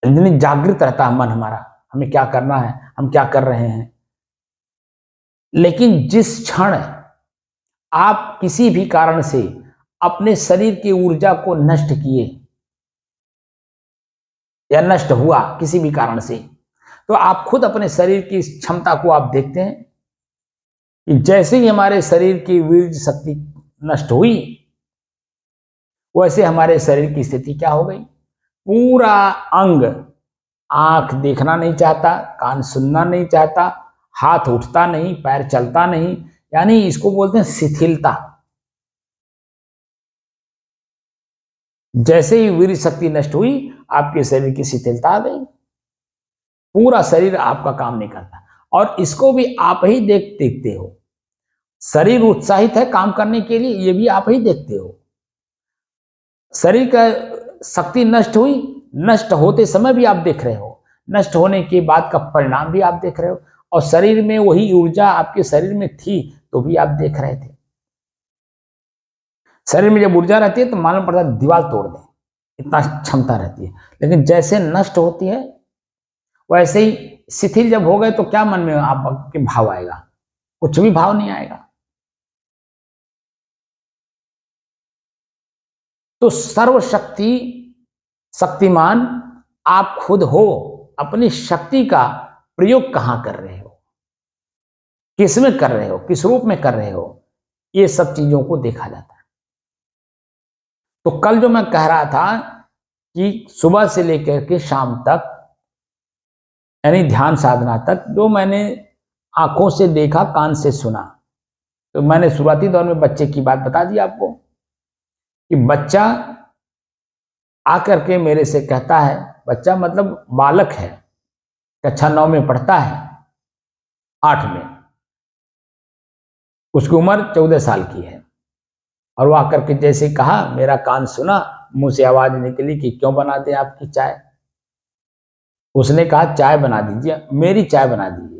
जागृत रहता है मन हमारा, हमें क्या करना है, हम क्या कर रहे हैं। लेकिन जिस क्षण आप किसी भी कारण से अपने शरीर की ऊर्जा को नष्ट किए या नष्ट हुआ किसी भी कारण से, तो आप खुद अपने शरीर की इस क्षमता को आप देखते हैं कि जैसे ही हमारे शरीर की वीर्य शक्ति नष्ट हुई, वैसे हमारे शरीर की स्थिति क्या हो गई? पूरा अंग, आंख देखना नहीं चाहता, कान सुनना नहीं चाहता, हाथ उठता नहीं, पैर चलता नहीं, यानी इसको बोलते हैं शिथिलता। जैसे ही वीर शक्ति नष्ट हुई, आपके शरीर की शिथिलता आ गई, पूरा शरीर आपका काम नहीं करता। और इसको भी आप ही देखते हो। शरीर उत्साहित है काम करने के लिए, ये भी आप ही देखते हो। शरीर का शक्ति नष्ट हुई, नष्ट होते समय भी आप देख रहे हो, नष्ट होने के बाद का परिणाम भी आप देख रहे हो, और शरीर में वही ऊर्जा आपके शरीर में थी तो भी आप देख रहे थे। शरीर में जब ऊर्जा रहती है तो मालूम पड़ता है दीवार तोड़ दें, इतना क्षमता रहती है। लेकिन जैसे नष्ट होती है, वैसे ही शिथिल जब हो गए तो क्या मन में आपके भाव आएगा? कुछ भी भाव नहीं आएगा। तो सर्वशक्ति शक्तिमान आप खुद हो। अपनी शक्ति का प्रयोग कहां कर रहे हो, किस में कर रहे हो, किस रूप में कर रहे हो, ये सब चीजों को देखा जाता है। तो कल जो मैं कह रहा था कि सुबह से लेकर के शाम तक, यानी ध्यान साधना तक, जो मैंने आंखों से देखा, कान से सुना, तो मैंने शुरुआती दौर में बच्चे की बात बता दी आपको कि बच्चा आकर के मेरे से कहता है, बच्चा मतलब बालक है, कक्षा 9 में पढ़ता है, 8 में, उसकी उम्र 14 साल की है, और वो आकर के जैसे कहा, मेरा कान सुना, मुंह से आवाज निकली कि क्यों बनाते हैं आपकी चाय। उसने कहा चाय बना दीजिए, मेरी चाय बना दीजिए।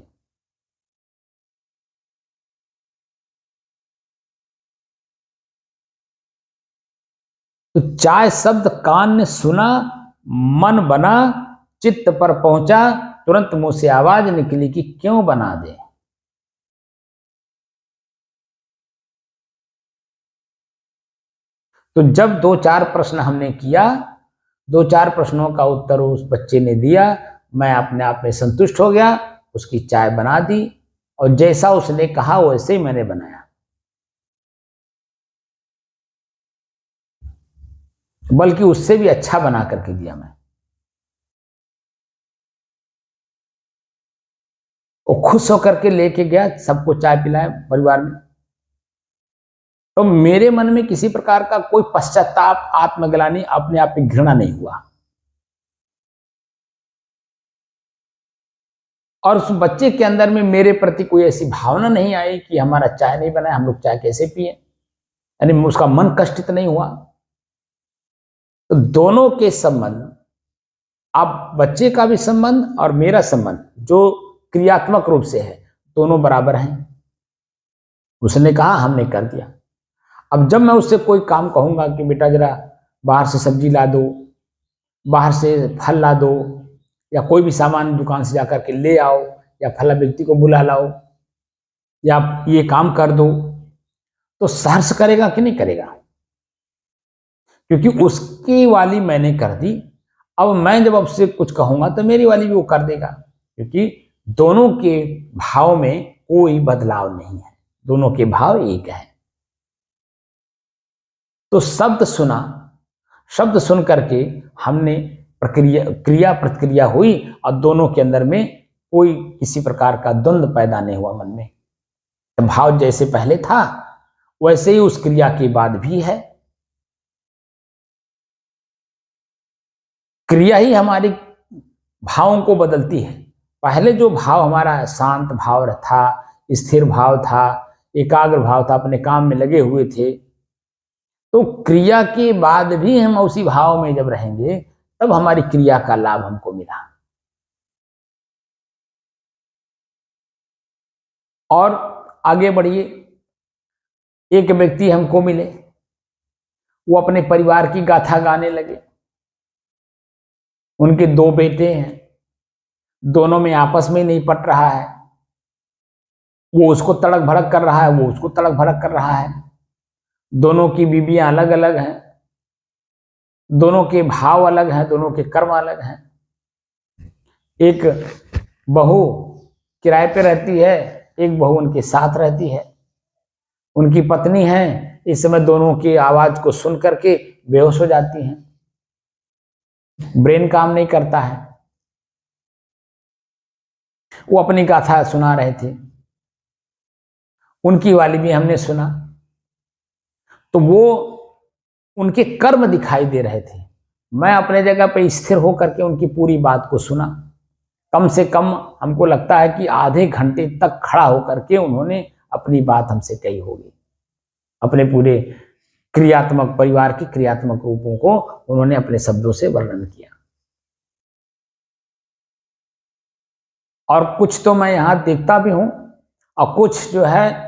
तो चाय शब्द कान ने सुना, मन बना, चित्त पर पहुंचा, तुरंत मुंह से आवाज निकली कि क्यों बना दे। तो जब 2-4 प्रश्न हमने किया, 2-4 प्रश्नों का उत्तर उस बच्चे ने दिया, मैं अपने आप में संतुष्ट हो गया, उसकी चाय बना दी, और जैसा उसने कहा वैसे ही मैंने बनाया, बल्कि उससे भी अच्छा बना करके दिया मैं। वो खुश होकर के लेके गया, सबको चाय पिलाया परिवार में। तो मेरे मन में किसी प्रकार का कोई पश्चाताप, आत्मग्लानि, अपने आप पे घृणा नहीं हुआ। और उस बच्चे के अंदर में मेरे प्रति कोई ऐसी भावना नहीं आई कि हमारा चाय नहीं बना, हम लोग चाय कैसे पिए, यानी उसका मन कष्टित नहीं हुआ। तो दोनों के संबंध, अब बच्चे का भी संबंध और मेरा संबंध जो क्रियात्मक रूप से है, दोनों बराबर हैं। उसने कहा, हमने कर दिया। अब जब मैं उससे कोई काम कहूंगा कि बेटा जरा बाहर से सब्जी ला दो, बाहर से फल ला दो, या कोई भी सामान दुकान से जाकर के ले आओ, या फला व्यक्ति को बुला लाओ, या ये काम कर दो, तो सहर्ष करेगा कि नहीं करेगा? क्योंकि उसकी वाली मैंने कर दी। अब मैं जब उससे कुछ कहूंगा तो मेरी वाली भी वो कर देगा, क्योंकि दोनों के भाव में कोई बदलाव नहीं है, दोनों के भाव एक है। तो शब्द सुना, शब्द सुन करके हमने क्रिया प्रतिक्रिया हुई, और दोनों के अंदर में कोई किसी प्रकार का द्वंद्व पैदा नहीं हुआ मन में। भाव जैसे पहले था वैसे ही उस क्रिया के बाद भी है। क्रिया ही हमारी भावों को बदलती है। पहले जो भाव हमारा शांत भाव था, स्थिर भाव था, एकाग्र भाव था, अपने काम में लगे हुए थे, तो क्रिया के बाद भी हम उसी भाव में जब रहेंगे तब हमारी क्रिया का लाभ हमको मिला। और आगे बढ़िए, एक व्यक्ति हमको मिले, वो अपने परिवार की गाथा गाने लगे। उनके 2 बेटे हैं, दोनों में आपस में नहीं पट रहा है, वो उसको तड़क भड़क कर रहा है, वो उसको तड़क भड़क कर रहा है। दोनों की बीबियां अलग अलग हैं, दोनों के भाव अलग हैं, दोनों के कर्म अलग हैं। एक बहू किराए पे रहती है, एक बहू उनके साथ रहती है। उनकी पत्नी है, इस समय दोनों की आवाज को सुन करके बेहोश हो जाती हैं। ब्रेन काम नहीं करता है। वो अपनी गाथा सुना रहे थे, उनकी वाली भी हमने सुना, तो वो उनके कर्म दिखाई दे रहे थे। मैं अपने जगह पे स्थिर होकर के उनकी पूरी बात को सुना। कम से कम हमको लगता है कि आधे घंटे तक खड़ा होकर के उन्होंने अपनी बात हमसे कही होगी। अपने पूरे क्रियात्मक परिवार के क्रियात्मक रूपों को उन्होंने अपने शब्दों से वर्णन किया। और कुछ तो मैं यहाँ देखता भी हूँ, और कुछ जो है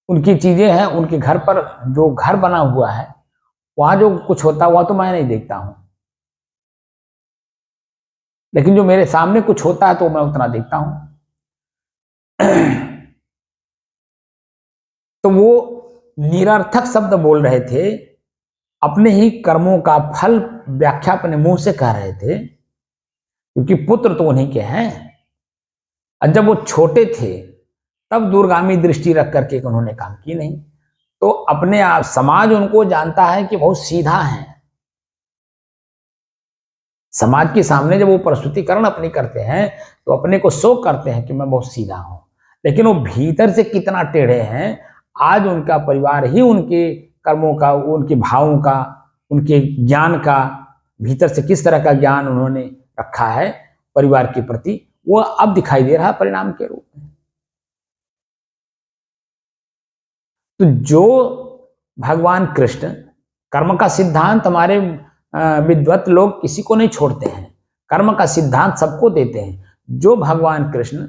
उनकी चीजें हैं, उनके घर पर जो घर बना हुआ है वहां जो कुछ होता हुआ तो मैं नहीं देखता हूं, लेकिन जो मेरे सामने कुछ होता है तो मैं उतना देखता हूं। तो वो निरर्थक शब्द बोल रहे थे, अपने ही कर्मों का फल व्याख्या अपने मुंह से कह रहे थे, क्योंकि पुत्र तो उन्हीं के हैं। और जब वो छोटे थे तब दूरगामी दृष्टि रख करके उन्होंने काम की नहीं। तो अपने आप समाज उनको जानता है कि बहुत सीधा है। समाज के सामने जब वो प्रस्तुतिकरण अपनी करते हैं तो अपने को शो करते हैं कि मैं बहुत सीधा हूं, लेकिन वो भीतर से कितना टेढ़े हैं, आज उनका परिवार ही उनके कर्मों का, उनके भावों का, उनके ज्ञान का, भीतर से किस तरह का ज्ञान उन्होंने रखा है परिवार के प्रति, वो अब दिखाई दे रहा है परिणाम के रूप में। तो जो भगवान कृष्ण कर्म का सिद्धांत, हमारे विद्वत लोग किसी को नहीं छोड़ते हैं, कर्म का सिद्धांत सबको देते हैं। जो भगवान कृष्ण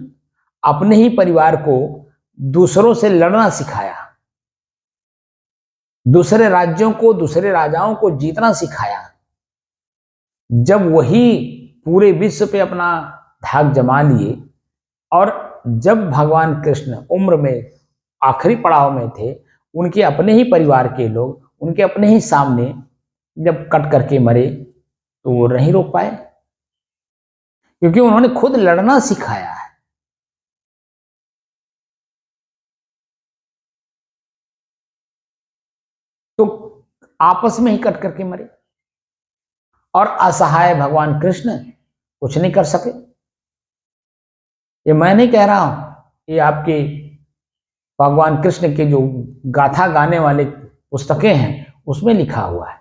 अपने ही परिवार को दूसरों से लड़ना सिखाया, दूसरे राज्यों को, दूसरे राजाओं को जीतना सिखाया, जब वही पूरे विश्व पे अपना धाक जमा लिए, और जब भगवान कृष्ण उम्र में आखिरी पड़ाव में थे, उनके अपने ही परिवार के लोग उनके अपने ही सामने जब कट करके मरे तो वो नहीं रोक पाए, क्योंकि उन्होंने खुद लड़ना सिखाया है। तो आपस में ही कट करके मरे, और असहाय भगवान कृष्ण कुछ नहीं कर सके। ये मैं नहीं कह रहा हूं, ये आपके भगवान कृष्ण के जो गाथा गाने वाले पुस्तकें हैं उसमें लिखा हुआ है।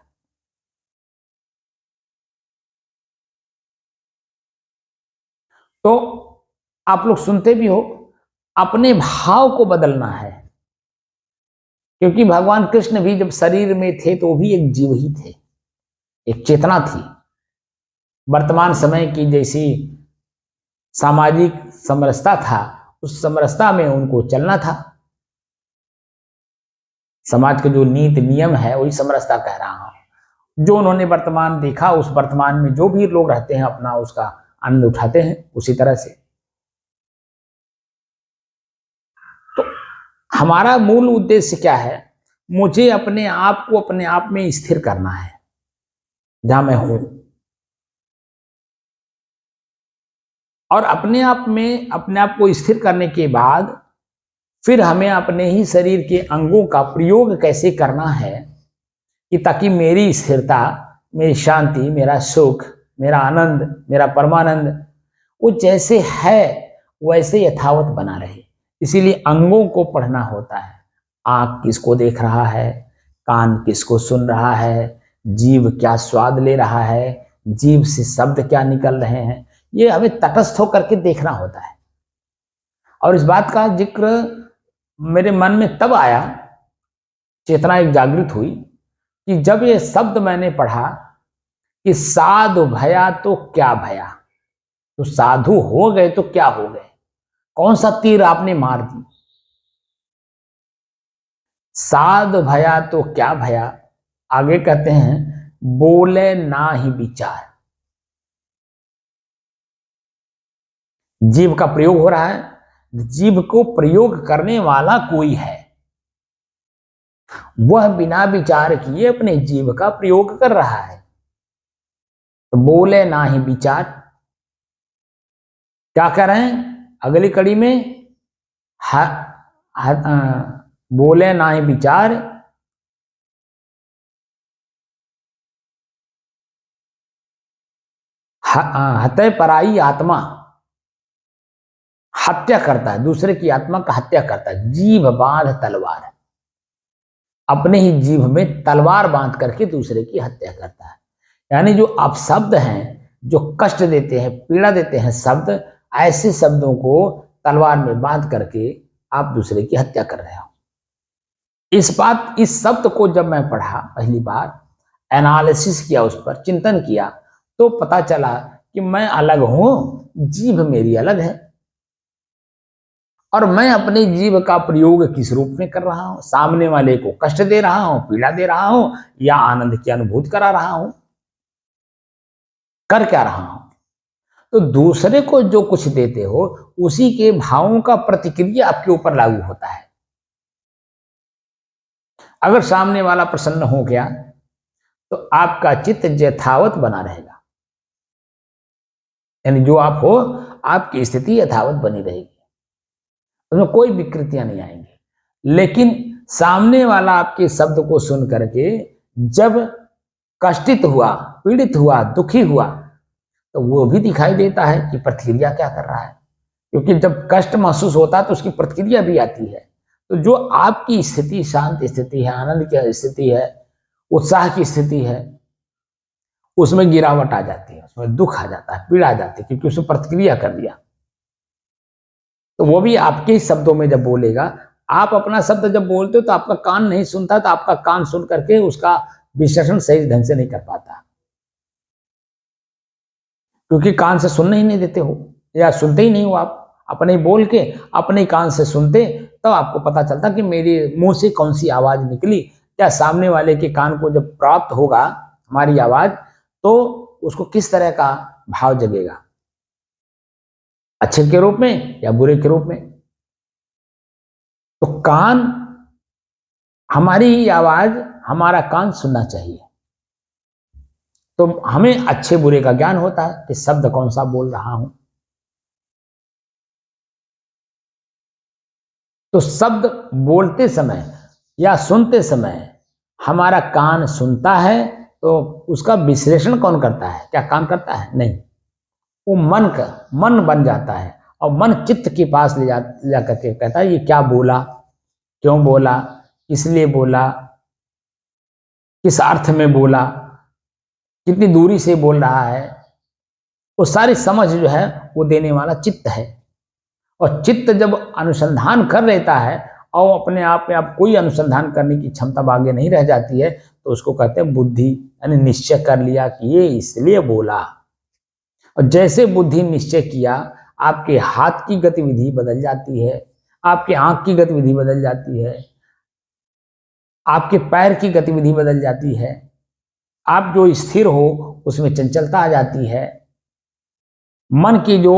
तो आप लोग सुनते भी हो, अपने भाव को बदलना है, क्योंकि भगवान कृष्ण भी जब शरीर में थे तो भी एक जीव ही थे, एक चेतना थी। वर्तमान समय की जैसी सामाजिक समरसता था, उस समरसता में उनको चलना था। समाज के जो नीति नियम है वही समरसता कह रहा हूं। जो उन्होंने वर्तमान देखा, उस वर्तमान में जो भी लोग रहते हैं अपना उसका आनंद उठाते हैं उसी तरह से। तो हमारा मूल उद्देश्य क्या है? मुझे अपने आप को अपने आप में स्थिर करना है जहां मैं हूं, और अपने आप में अपने आप को स्थिर करने के बाद फिर हमें अपने ही शरीर के अंगों का प्रयोग कैसे करना है कि ताकि मेरी स्थिरता, मेरी शांति, मेरा सुख, मेरा आनंद, मेरा परमानंद वो जैसे है वैसे यथावत बना रहे। इसीलिए अंगों को पढ़ना होता है। आंख किसको देख रहा है, कान किसको सुन रहा है, जीभ क्या स्वाद ले रहा है, जीभ से शब्द क्या निकल रहे हैं, ये हमें तटस्थ होकर के देखना होता है। और इस बात का जिक्र मेरे मन में तब आया, चेतना एक जागृत हुई, कि जब ये शब्द मैंने पढ़ा कि साधु भया तो क्या भया, तो साधु हो गए तो क्या हो गए, कौन सा तीर आपने मार दी। साधु भया तो क्या भया, आगे कहते हैं बोले ना ही विचार। जीव का प्रयोग हो रहा है, जीव को प्रयोग करने वाला कोई है, वह बिना विचार किए अपने जीव का प्रयोग कर रहा है। तो बोले ना ही विचार, क्या कह रहे हैं अगली कड़ी में? ह, ह, बोले ना ही विचार, हत्या पराई आत्मा, हत्या करता है, दूसरे की आत्मा का हत्या करता है। जीभ बांध तलवार, अपने ही जीभ में तलवार बांध करके दूसरे की हत्या करता है। यानी जो अपशब्द हैं, जो कष्ट देते हैं, पीड़ा देते हैं शब्द, ऐसे शब्दों को तलवार में बांध करके आप दूसरे की हत्या कर रहे हो। इस शब्द को जब मैं पढ़ा पहली बार, एनालिसिस किया, उस पर चिंतन किया, तो पता चला कि मैं अलग हूं, जीभ मेरी अलग है। और मैं अपने जीव का प्रयोग किस रूप में कर रहा हूं? सामने वाले को कष्ट दे रहा हूं, पीड़ा दे रहा हूं, या आनंद की अनुभूति करा रहा हूं? कर क्या रहा हूं? तो दूसरे को जो कुछ देते हो, उसी के भावों का प्रतिक्रिया आपके ऊपर लागू होता है। अगर सामने वाला प्रसन्न हो गया तो आपका चित्त यथावत बना रहेगा, यानी जो आप हो, आपकी स्थिति यथावत बनी रहेगी, उसमें कोई विकृतियां नहीं आएंगी। लेकिन सामने वाला आपके शब्द को सुन करके जब कष्टित हुआ, पीड़ित हुआ, दुखी हुआ, तो वो भी दिखाई देता है कि प्रतिक्रिया क्या कर रहा है। क्योंकि जब कष्ट महसूस होता है तो उसकी प्रतिक्रिया भी आती है। तो जो आपकी स्थिति शांत स्थिति है, आनंद की स्थिति है, उत्साह की स्थिति है, उसमें गिरावट आ जाती है, उसमें दुख आ जाता है, पीड़ा आ जाती है, क्योंकि उसने प्रतिक्रिया कर दिया। तो वो भी आपके ही शब्दों में जब बोलेगा, आप अपना शब्द जब बोलते हो तो आपका कान नहीं सुनता, तो आपका कान सुन करके उसका विश्लेषण सही ढंग से नहीं कर पाता, क्योंकि कान से सुनने ही नहीं देते हो, या सुनते ही नहीं हो आप। अपने बोल के अपने कान से सुनते, तब आपको पता चलता कि मेरे मुंह से कौन सी आवाज निकली। क्या सामने वाले के कान को जब प्राप्त होगा हमारी आवाज, तो उसको किस तरह का भाव जगेगा, अच्छे के रूप में या बुरे के रूप में। तो कान, हमारी ही आवाज हमारा कान सुनना चाहिए। तो हमें अच्छे बुरे का ज्ञान होता है कि शब्द कौन सा बोल रहा हूं। तो शब्द बोलते समय या सुनते समय हमारा कान सुनता है, तो उसका विश्लेषण कौन करता है? क्या कान करता है? नहीं, वो मन बन जाता है, और मन चित्त के पास ले जा करके कहता है ये क्या बोला, क्यों बोला, किस लिए बोला, किस अर्थ में बोला, कितनी दूरी से बोल रहा है। वो सारी समझ जो है वो देने वाला चित्त है। और चित्त जब अनुसंधान कर लेता है और अपने आप में आप कोई अनुसंधान करने की क्षमता आगे नहीं रह जाती है, तो उसको कहते हैं बुद्धि, यानी निश्चय कर लिया कि ये इसलिए बोला। और जैसे बुद्धि निश्चय किया, आपके हाथ की गतिविधि बदल जाती है, आपके आंख की गतिविधि बदल जाती है, आपके पैर की गतिविधि बदल जाती है, आप जो स्थिर हो उसमें चंचलता आ जाती है, मन की जो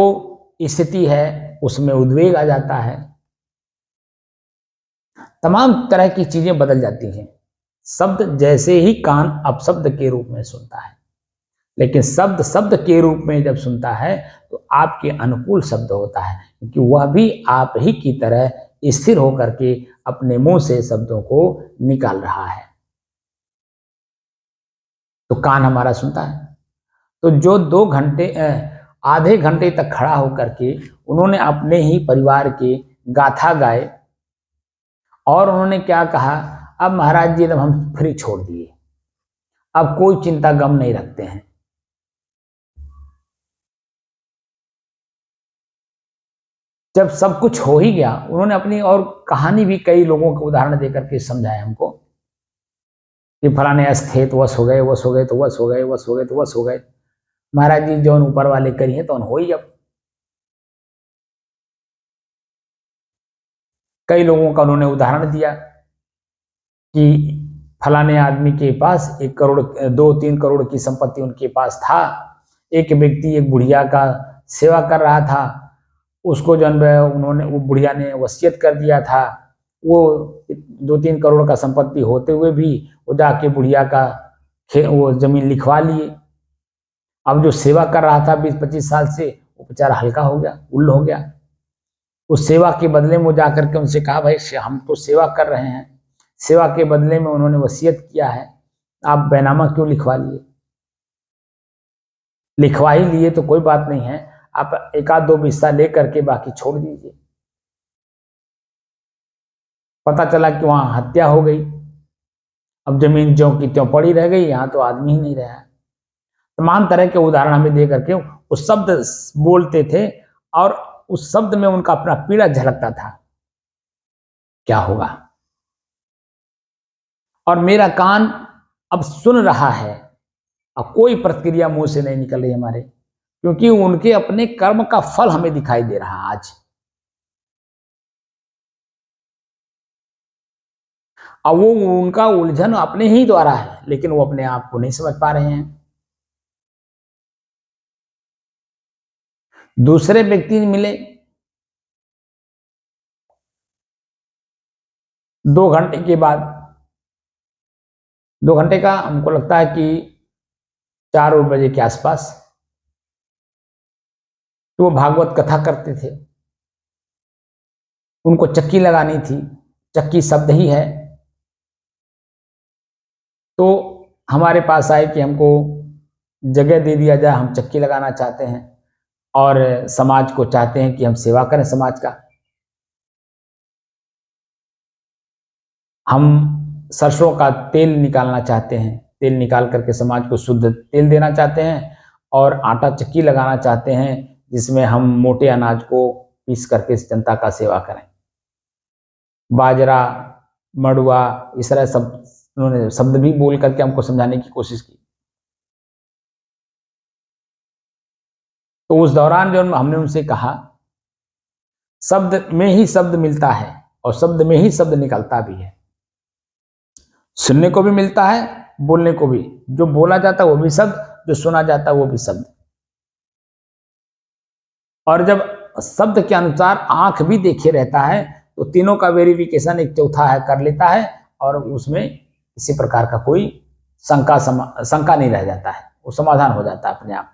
स्थिति है उसमें उद्वेग आ जाता है, तमाम तरह की चीजें बदल जाती हैं। शब्द जैसे ही कान अपशब्द के रूप में सुनता है, लेकिन शब्द शब्द के रूप में जब सुनता है तो आपके अनुकूल शब्द होता है, क्योंकि वह भी आप ही की तरह स्थिर होकर के अपने मुंह से शब्दों को निकाल रहा है। तो कान हमारा सुनता है। तो जो 2 घंटे आधे घंटे तक खड़ा होकर के उन्होंने अपने ही परिवार के गाथा गाए, और उन्होंने क्या कहा, अब महाराज जी जब हम फ्री छोड़ दिए, अब कोई चिंता गम नहीं रखते हैं। जब सब कुछ हो ही गया, उन्होंने अपनी और कहानी भी कई लोगों को उदाहरण देकर के समझाया हमको कि फलाने अस्त थे तो वश हो गए, वश हो गए तो वश हो गए, वश हो गए तो वश हो गए। महाराज जी जो ऊपर वाले करी है तो हो ही। अब कई लोगों का उन्होंने उदाहरण दिया कि फलाने आदमी के पास 1 करोड़ 2-3 करोड़ की संपत्ति उनके पास था। एक व्यक्ति एक बुढ़िया का सेवा कर रहा था, उसको जो उन्होंने, वो बुढ़िया ने वसीयत कर दिया था। वो 2-3 करोड़ का संपत्ति होते हुए भी वो जाके बुढ़िया का वो जमीन लिखवा लिए। अब जो सेवा कर रहा था 20-25 साल से, वो बेचारा हल्का हो गया, उल्ल हो गया। उस सेवा के बदले में वो जाकर के उनसे कहा, भाई हम तो सेवा कर रहे हैं, सेवा के बदले में उन्होंने वसीयत किया है, आप बैनामा क्यों लिखवा लिए? लिखवा ही लिए तो कोई बात नहीं है, आप एक आध दो हिस्सा ले करके बाकी छोड़ दीजिए। पता चला कि वहां हत्या हो गई, अब जमीन ज्यों की त्यों पड़ी रह गई, यहां तो आदमी ही नहीं रहा। तमाम तरह के उदाहरण हमें दे करके वो शब्द बोलते थे और उस शब्द में उनका अपना पीड़ा झलकता था, क्या होगा। और मेरा कान अब सुन रहा है, अब कोई प्रतिक्रिया मुंह से नहीं निकल रही हमारे, क्योंकि उनके अपने कर्म का फल हमें दिखाई दे रहा आज। अब वो उनका उलझन अपने ही द्वारा है, लेकिन वो अपने आप को नहीं समझ पा रहे हैं। दूसरे व्यक्ति मिले, 2 घंटे के बाद, 2 घंटे का हमको लगता है कि 4 बजे के आसपास, तो वो भागवत कथा करते थे। उनको चक्की लगानी थी, चक्की शब्द ही है, तो हमारे पास आए कि हमको जगह दे दिया जाए, हम चक्की लगाना चाहते हैं और समाज को चाहते हैं कि हम सेवा करें समाज का। हम सरसों का तेल निकालना चाहते हैं, तेल निकाल करके समाज को शुद्ध तेल देना चाहते हैं और आटा चक्की लगाना चाहते हैं जिसमें हम मोटे अनाज को पीस करके जनता का सेवा करें। बाजरा, मड़ुआ, इस तरह सब उन्होंने शब्द भी बोल करके हमको समझाने की कोशिश की। तो उस दौरान जो हमने उनसे कहा, शब्द में ही शब्द मिलता है और शब्द में ही शब्द निकलता भी है। सुनने को भी मिलता है, बोलने को भी, जो बोला जाता है वो भी शब्द, जो सुना जाता है वो भी शब्द। और जब शब्द के अनुसार आंख भी देखे रहता है तो तीनों का वेरिफिकेशन एक चौथा है कर लेता है और उसमें किसी प्रकार का कोई शंका नहीं रह जाता है, वो समाधान हो जाता है अपने आप।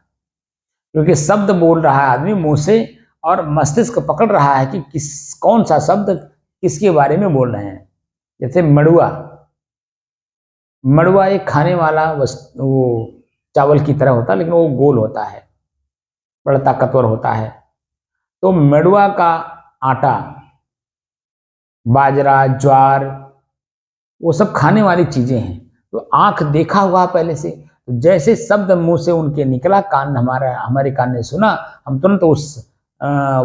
क्योंकि शब्द बोल रहा है आदमी मुंह से और मस्तिष्क पकड़ रहा है कि कौन सा शब्द किसके बारे में बोल रहे हैं। जैसे मड़ुआ, मड़ुआ एक खाने वाला वो चावल की तरह होता है, लेकिन वो गोल होता है, बड़ा ताकतवर होता है। तो मड़ुआ का आटा, बाजरा, ज्वार, वो सब खाने वाली चीजें हैं। तो आंख देखा हुआ पहले से, तो जैसे शब्द मुंह से उनके निकला, कान हमारे कान ने सुना, हम तुरंत उस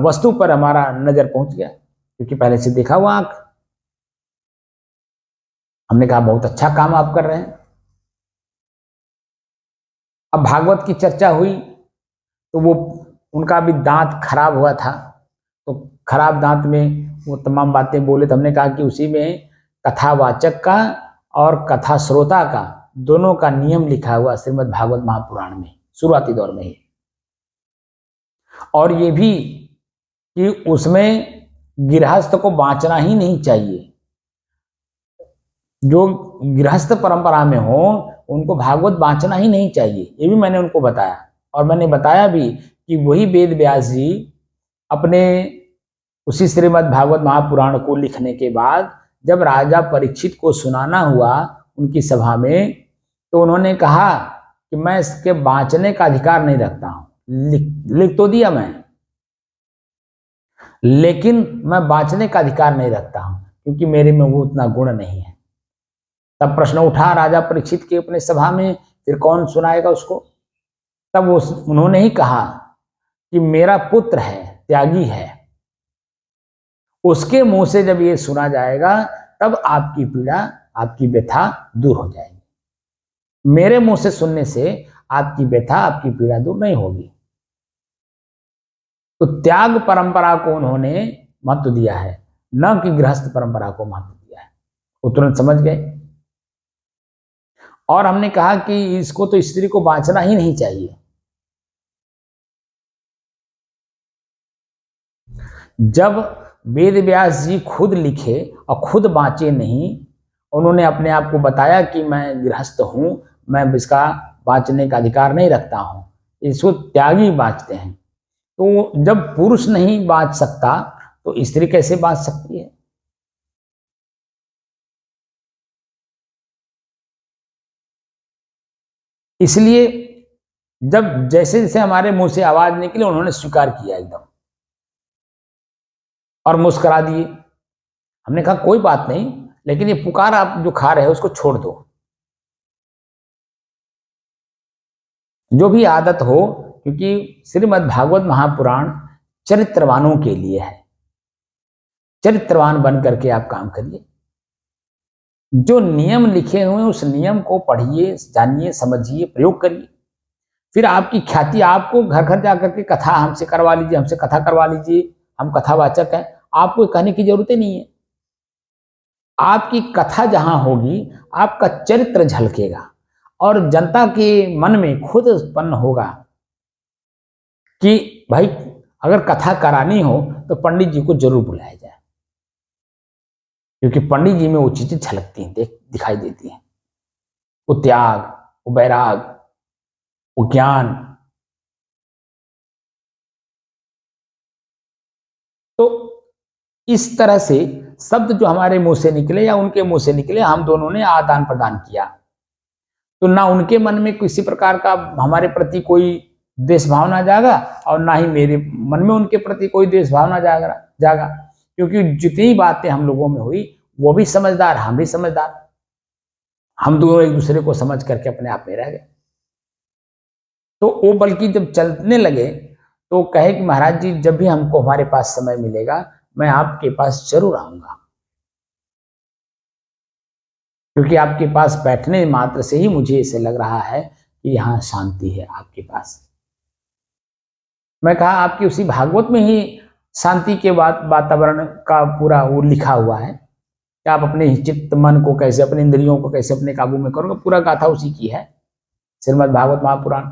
वस्तु पर हमारा नजर पहुंच गया, क्योंकि पहले से देखा हुआ आंख। हमने कहा बहुत अच्छा काम आप कर रहे हैं। अब भागवत की चर्चा हुई तो वो उनका भी दांत खराब हुआ था, तो खराब दांत में वो तमाम बातें बोले, तो हमने कहा कि उसी में कथावाचक का और कथा श्रोता का दोनों का नियम लिखा हुआ श्रीमद् भागवत महापुराण में शुरुआती दौर में ही। और ये भी कि उसमें गृहस्थ को बांचना ही नहीं चाहिए। जो गृहस्थ परंपरा में हो उनको भागवत बांचना ही नहीं चाहिए, ये भी मैंने उनको बताया। और मैंने बताया भी कि वही वेद व्यास जी अपने उसी श्रीमद् भागवत महापुराण को लिखने के बाद जब राजा परीक्षित को सुनाना हुआ उनकी सभा में, तो उन्होंने कहा कि मैं इसके बांचने का अधिकार नहीं रखता हूं। लिख तो दिया मैं, लेकिन मैं बांचने का अधिकार नहीं रखता हूं क्योंकि मेरे में वो उतना गुण नहीं है। तब प्रश्न उठा राजा परीक्षित के अपने सभा में, फिर कौन सुनाएगा उसको। तब उन्होंने ही कहा कि मेरा पुत्र है, त्यागी है, उसके मुंह से जब ये सुना जाएगा तब आपकी पीड़ा, आपकी व्यथा दूर हो जाएगी। मेरे मुंह से सुनने से आपकी व्यथा, आपकी पीड़ा दूर नहीं होगी। तो त्याग परंपरा को उन्होंने महत्व दिया है, न कि गृहस्थ परंपरा को महत्व दिया है। वो तुरंत समझ गए। और हमने कहा कि इसको तो स्त्री को बांचना ही नहीं चाहिए। जब वेद व्यास जी खुद लिखे और खुद बांचे नहीं, उन्होंने अपने आप को बताया कि मैं गृहस्थ हूं, मैं इसका बांचने का अधिकार नहीं रखता हूं, इसको त्यागी बांचते हैं। तो जब पुरुष नहीं बांच सकता तो स्त्री कैसे बांच सकती है। इसलिए जब जैसे जैसे हमारे मुंह से आवाज निकली उन्होंने स्वीकार किया एकदम और मुस्कुरा दिए। हमने कहा कोई बात नहीं, लेकिन ये पुकार आप जो खा रहे हो उसको छोड़ दो। जो भी आदत हो, क्योंकि श्रीमद् भागवत महापुराण चरित्रवानों के लिए है। चरित्रवान बन करके आप काम करिए। जो नियम लिखे हुए उस नियम को पढ़िए, जानिए, समझिए, प्रयोग करिए। फिर आपकी ख्याति, आपको घर घर जाकर के कथा हमसे करवा लीजिए, हमसे कथा करवा लीजिए, हम कथावाचक हैं, आपको कहने की जरूरत ही नहीं है। आपकी कथा जहां होगी आपका चरित्र झलकेगा और जनता के मन में खुद उत्पन्न होगा कि भाई अगर कथा करानी हो तो पंडित जी को जरूर बुलाया जाए, क्योंकि पंडित जी में वो चीजें झलकती हैं, दिखाई देती हैं। वो त्याग, वो वैराग, वो ज्ञान। तो इस तरह से शब्द जो हमारे मुंह से निकले या उनके मुंह से निकले, हम दोनों ने आदान प्रदान किया। तो ना उनके मन में किसी प्रकार का हमारे प्रति कोई देश भावना जागा और ना ही मेरे मन में उनके प्रति कोई देश भावना जागा, क्योंकि जितनी बातें हम लोगों में हुई वो भी समझदार, हम भी समझदार, हम दोनों एक दूसरे को समझ करके अपने आप में रह गए। तो वो बल्कि जब चलने लगे तो कहे कि महाराज जी जब भी हमको हमारे पास समय मिलेगा मैं आपके पास जरूर आऊंगा, क्योंकि आपके पास बैठने मात्र से ही मुझे ऐसे लग रहा है कि यहाँ शांति है आपके पास। मैं कहा आपकी उसी भागवत में ही शांति के वातावरण का पूरा वो लिखा हुआ है कि आप अपने चित्त मन को कैसे, अपने इंद्रियों को कैसे अपने काबू में करोगे, पूरा गाथा उसी की है, श्रीमद् भागवत महापुराण।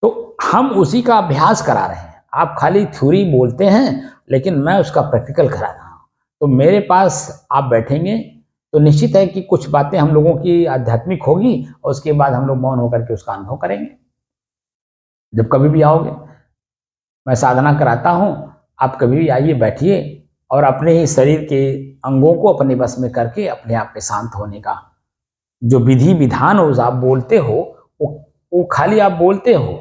तो हम उसी का अभ्यास करा रहे हैं। आप खाली थ्योरी बोलते हैं लेकिन मैं उसका प्रैक्टिकल करा रहा हूं। तो मेरे पास आप बैठेंगे तो निश्चित है कि कुछ बातें हम लोगों की आध्यात्मिक होगी और उसके बाद हम लोग मौन होकर के उसका अनुभव करेंगे। जब कभी भी आओगे मैं साधना कराता हूं, आप कभी भी आइए, बैठिए और अपने ही शरीर के अंगों को अपने बस में करके अपने आप में शांत होने का जो विधि विधान हो आप बोलते हो, वो खाली आप बोलते हो,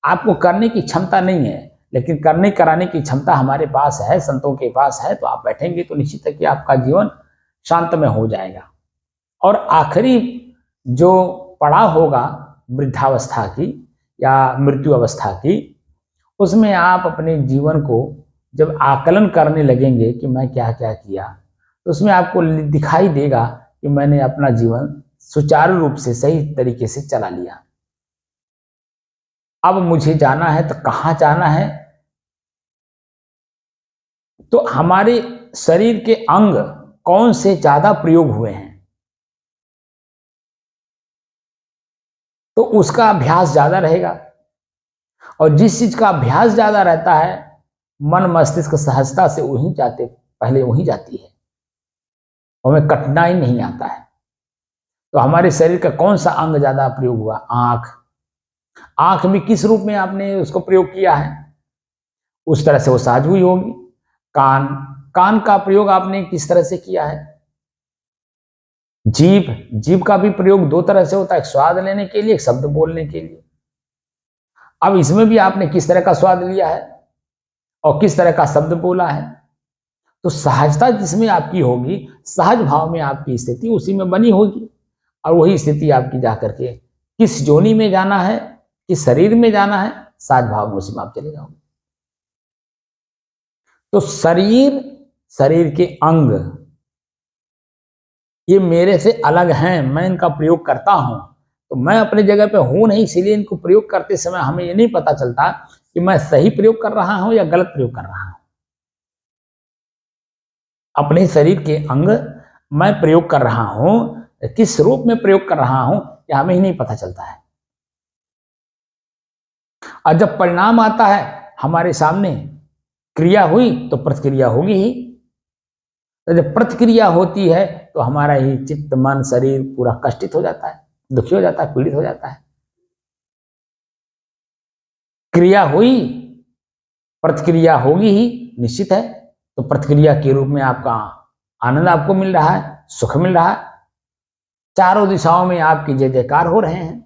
आपको करने की क्षमता नहीं है, लेकिन करने कराने की क्षमता हमारे पास है, संतों के पास है। तो आप बैठेंगे तो निश्चित है कि आपका जीवन शांतमय हो जाएगा। और आखिरी जो पड़ाव होगा वृद्धावस्था की या मृत्यु अवस्था की, उसमें आप अपने जीवन को जब आकलन करने लगेंगे कि मैं क्या क्या किया, तो उसमें आपको दिखाई देगा कि मैंने अपना जीवन सुचारू रूप से सही तरीके से चला लिया। अब मुझे जाना है तो कहाँ जाना है, तो हमारे शरीर के अंग कौन से ज्यादा प्रयोग हुए हैं तो उसका अभ्यास ज्यादा रहेगा। और जिस चीज का अभ्यास ज्यादा रहता है मन मस्तिष्क सहजता से पहले वहीं जाती है, हमें कठिनाई नहीं आता है। तो हमारे शरीर का कौन सा अंग ज्यादा प्रयोग हुआ? आंख। आंख में किस रूप में आपने उसको प्रयोग किया है उस तरह से वो सहज हुई होगी। कान, कान का प्रयोग आपने किस तरह से किया है। जीभ, जीभ का भी प्रयोग दो तरह से होता है, स्वाद लेने के लिए, एक शब्द बोलने के लिए। अब इसमें भी आपने किस तरह का स्वाद लिया है और किस तरह का शब्द बोला है। तो सहजता जिसमें आपकी होगी, सहज भाव में आपकी स्थिति उसी में बनी होगी, और वही स्थिति आपकी जाकर के किस जोनी में जाना है, किस शरीर में जाना है, सहज भाव में उसी में आप चले जाओगे। तो शरीर, शरीर के अंग ये मेरे से अलग हैं, मैं इनका प्रयोग करता हूं। तो मैं अपनी जगह पे हूं नहीं, इसीलिए इनको प्रयोग करते समय हमें ये नहीं पता चलता कि मैं सही प्रयोग कर रहा हूं या गलत प्रयोग कर रहा हूं। अपने शरीर के अंग मैं प्रयोग कर रहा हूं, किस रूप में प्रयोग कर रहा हूं यह हमें ही नहीं पता चलता है। और जब परिणाम आता है हमारे सामने, क्रिया हुई तो प्रतिक्रिया होगी ही। तो जब प्रतिक्रिया होती है तो हमारा ही चित्त मन शरीर पूरा कष्टित हो जाता है, दुखी हो जाता है, पीड़ित हो जाता है। क्रिया हुई, प्रतिक्रिया होगी ही, निश्चित है। तो प्रतिक्रिया के रूप में आपका आनंद आपको मिल रहा है, सुख मिल रहा है। चारों दिशाओं में आपकी जय जयकार हो रहे हैं।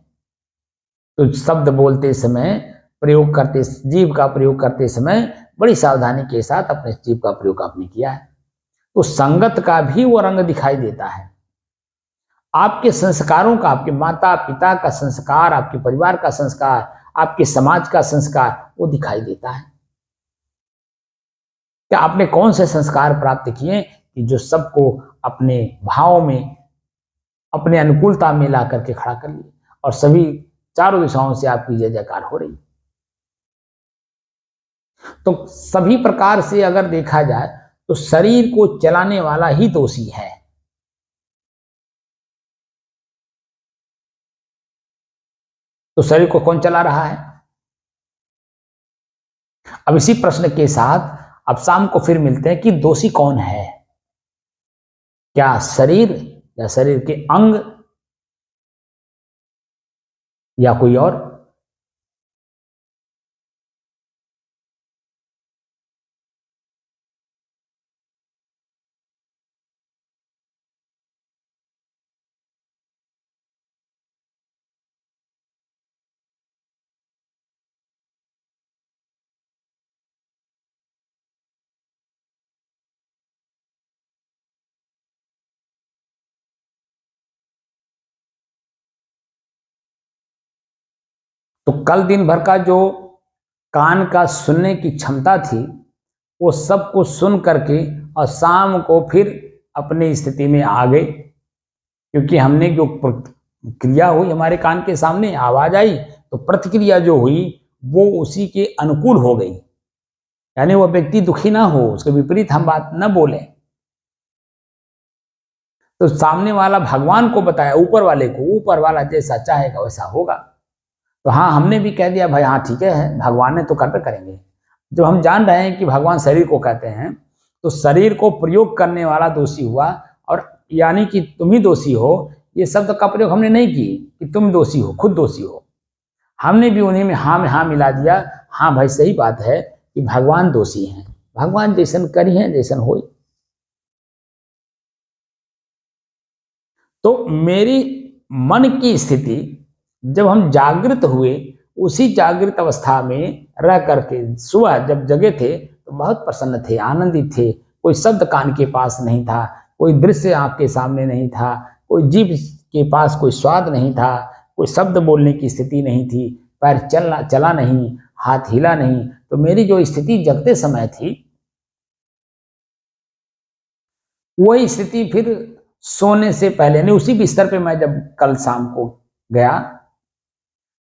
तो शब्द बोलते समय, प्रयोग करते, जीव का प्रयोग करते समय बड़ी सावधानी के साथ अपने जीव का प्रयोग आपने किया है। तो संगत का भी वो रंग दिखाई देता है। आपके संस्कारों का, आपके माता पिता का संस्कार, आपके परिवार का संस्कार, आपके समाज का संस्कार वो दिखाई देता है। क्या आपने कौन से संस्कार प्राप्त किए कि जो सबको अपने भाव में, अपने अनुकूलता में ला करके खड़ा कर लिए और सभी चारों दिशाओं से आपकी जय जयकार हो रही। तो सभी प्रकार से अगर देखा जाए तो शरीर को चलाने वाला ही दोषी है। तो शरीर को कौन चला रहा है? अब इसी प्रश्न के साथ अब शाम को फिर मिलते हैं कि दोषी कौन है। क्या शरीर, या शरीर के अंग, या कोई और? तो कल दिन भर का जो कान का सुनने की क्षमता थी वो सब कुछ सुन करके और शाम को फिर अपनी स्थिति में आ गए, क्योंकि हमने जो क्रिया हुई हमारे कान के सामने, आवाज आई, तो प्रतिक्रिया जो हुई वो उसी के अनुकूल हो गई। यानी वो व्यक्ति दुखी ना हो, उसके विपरीत हम बात न बोले। तो सामने वाला भगवान को बताया, ऊपर वाले को, ऊपर वाला जैसा चाहेगा वैसा होगा। तो हाँ, हमने भी कह दिया भाई हाँ ठीक है, भगवान ने तो कर्तव्य करेंगे। जब हम जान रहे हैं कि भगवान शरीर को कहते हैं, तो शरीर को प्रयोग करने वाला दोषी हुआ, और यानी कि तुम ही दोषी हो, ये शब्द का प्रयोग हमने नहीं की कि तुम दोषी हो, खुद दोषी हो। हमने भी उन्हीं में हाँ मिला दिया। हाँ भाई सही बात है कि भगवान दोषी हैं, भगवान जैसन करी है जैसन हो। तो मेरी मन की स्थिति, जब हम जागृत हुए, उसी जागृत अवस्था में रह करके सुबह जब जगे थे तो बहुत प्रसन्न थे, आनंदित थे। कोई शब्द कान के पास नहीं था, कोई दृश्य आंख के सामने नहीं था, कोई जीभ के पास कोई स्वाद नहीं था, कोई शब्द बोलने की स्थिति नहीं थी, पैर चला नहीं, हाथ हिला नहीं। तो मेरी जो स्थिति जगते समय थी, वही स्थिति फिर सोने से पहले, नहीं उसी बिस्तर पे मैं जब कल शाम को गया,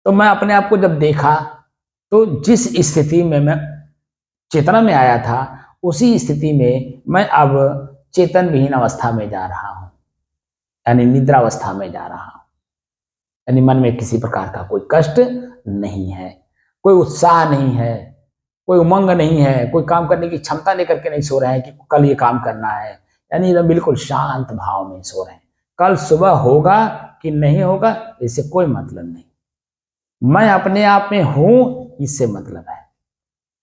तो मैं अपने आप को जब देखा, तो जिस स्थिति में मैं चेतना में आया था, उसी स्थिति में मैं अब चेतन विहीन अवस्था में जा रहा हूं, यानी निद्रावस्था में जा रहा हूं। यानी मन में किसी प्रकार का कोई कष्ट नहीं है, कोई उत्साह नहीं है, कोई उमंग नहीं है, कोई काम करने की क्षमता लेकर के नहीं सो रहे हैं कि कल ये काम करना है। यानी एकदम बिल्कुल शांत भाव में सो रहे हैं। कल सुबह होगा कि नहीं होगा इससे कोई मतलब नहीं, मैं अपने आप में हूं इससे मतलब है।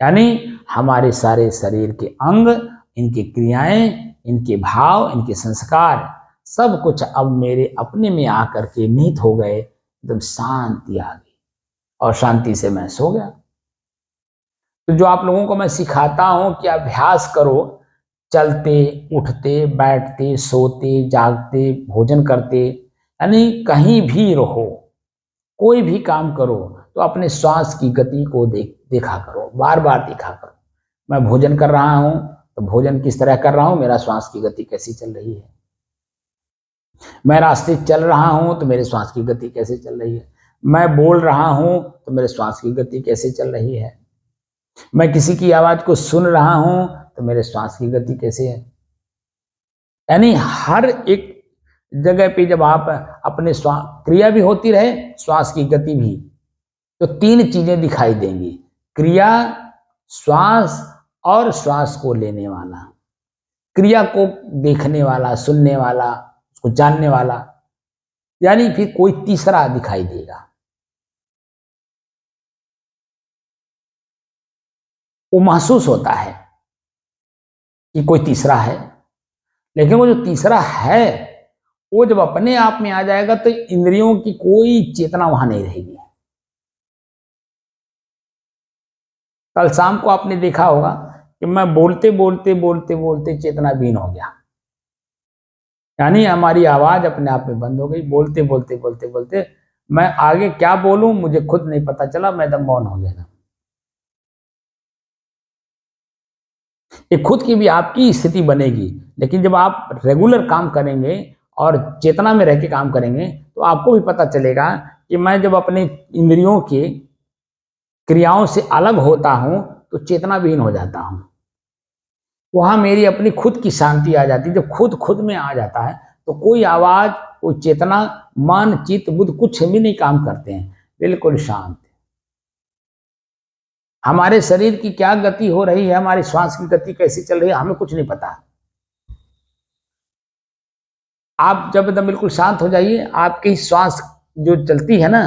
यानी हमारे सारे शरीर के अंग, इनकी क्रियाएं, इनके भाव, इनके संस्कार, सब कुछ अब मेरे अपने में आकर के निहित हो गए। एकदम शांति आ गई और शांति से मैं सो गया। तो जो आप लोगों को मैं सिखाता हूं कि अभ्यास करो, चलते, उठते, बैठते, सोते, जागते, भोजन करते, यानी कहीं भी रहो, कोई भी काम करो, तो अपने श्वास की गति को देखा करो, बार बार देखा करो। मैं भोजन कर रहा हूं तो भोजन किस तरह कर रहा हूं, मेरा श्वास की गति कैसी चल रही है। मैं रास्ते चल रहा हूं तो मेरे श्वास की गति कैसे चल रही है। मैं बोल रहा हूं तो मेरे श्वास की गति कैसे चल रही है। मैं किसी की आवाज को सुन रहा हूं तो मेरे श्वास की गति कैसे है। यानी हर एक जगह पे जब आप अपने श्वास, क्रिया भी होती रहे, श्वास की गति भी, तो तीन चीजें दिखाई देंगी, क्रिया, श्वास और श्वास को लेने वाला, क्रिया को देखने वाला, सुनने वाला, उसको जानने वाला, यानी फिर कोई तीसरा दिखाई देगा। वो महसूस होता है कि कोई तीसरा है, लेकिन वो जो तीसरा है वो जब अपने आप में आ जाएगा तो इंद्रियों की कोई चेतना वहां नहीं रहेगी। कल शाम को आपने देखा होगा कि मैं बोलते बोलते बोलते बोलते चेतनाविहीन हो गया, यानी हमारी आवाज अपने आप में बंद हो गई। बोलते बोलते बोलते बोलते मैं आगे क्या बोलूं मुझे खुद नहीं पता चला, मैं एकदम मौन हो गया। ये खुद की भी आपकी स्थिति बनेगी, लेकिन जब आप रेगुलर काम करेंगे और चेतना में रह के काम करेंगे तो आपको भी पता चलेगा कि मैं जब अपने इंद्रियों की क्रियाओं से अलग होता हूं तो चेतना विहीन हो जाता हूं। वहां मेरी अपनी खुद की शांति आ जाती है। जब खुद खुद में आ जाता है तो कोई आवाज, कोई चेतना, मन, चित्त, बुद्ध कुछ भी नहीं काम करते हैं, बिल्कुल शांत। हमारे शरीर की क्या गति हो रही है, हमारी श्वास की गति कैसी चल रही है, हमें कुछ नहीं पता। आप जब एकदम बिल्कुल शांत हो जाइए, आपकी श्वास जो चलती है ना,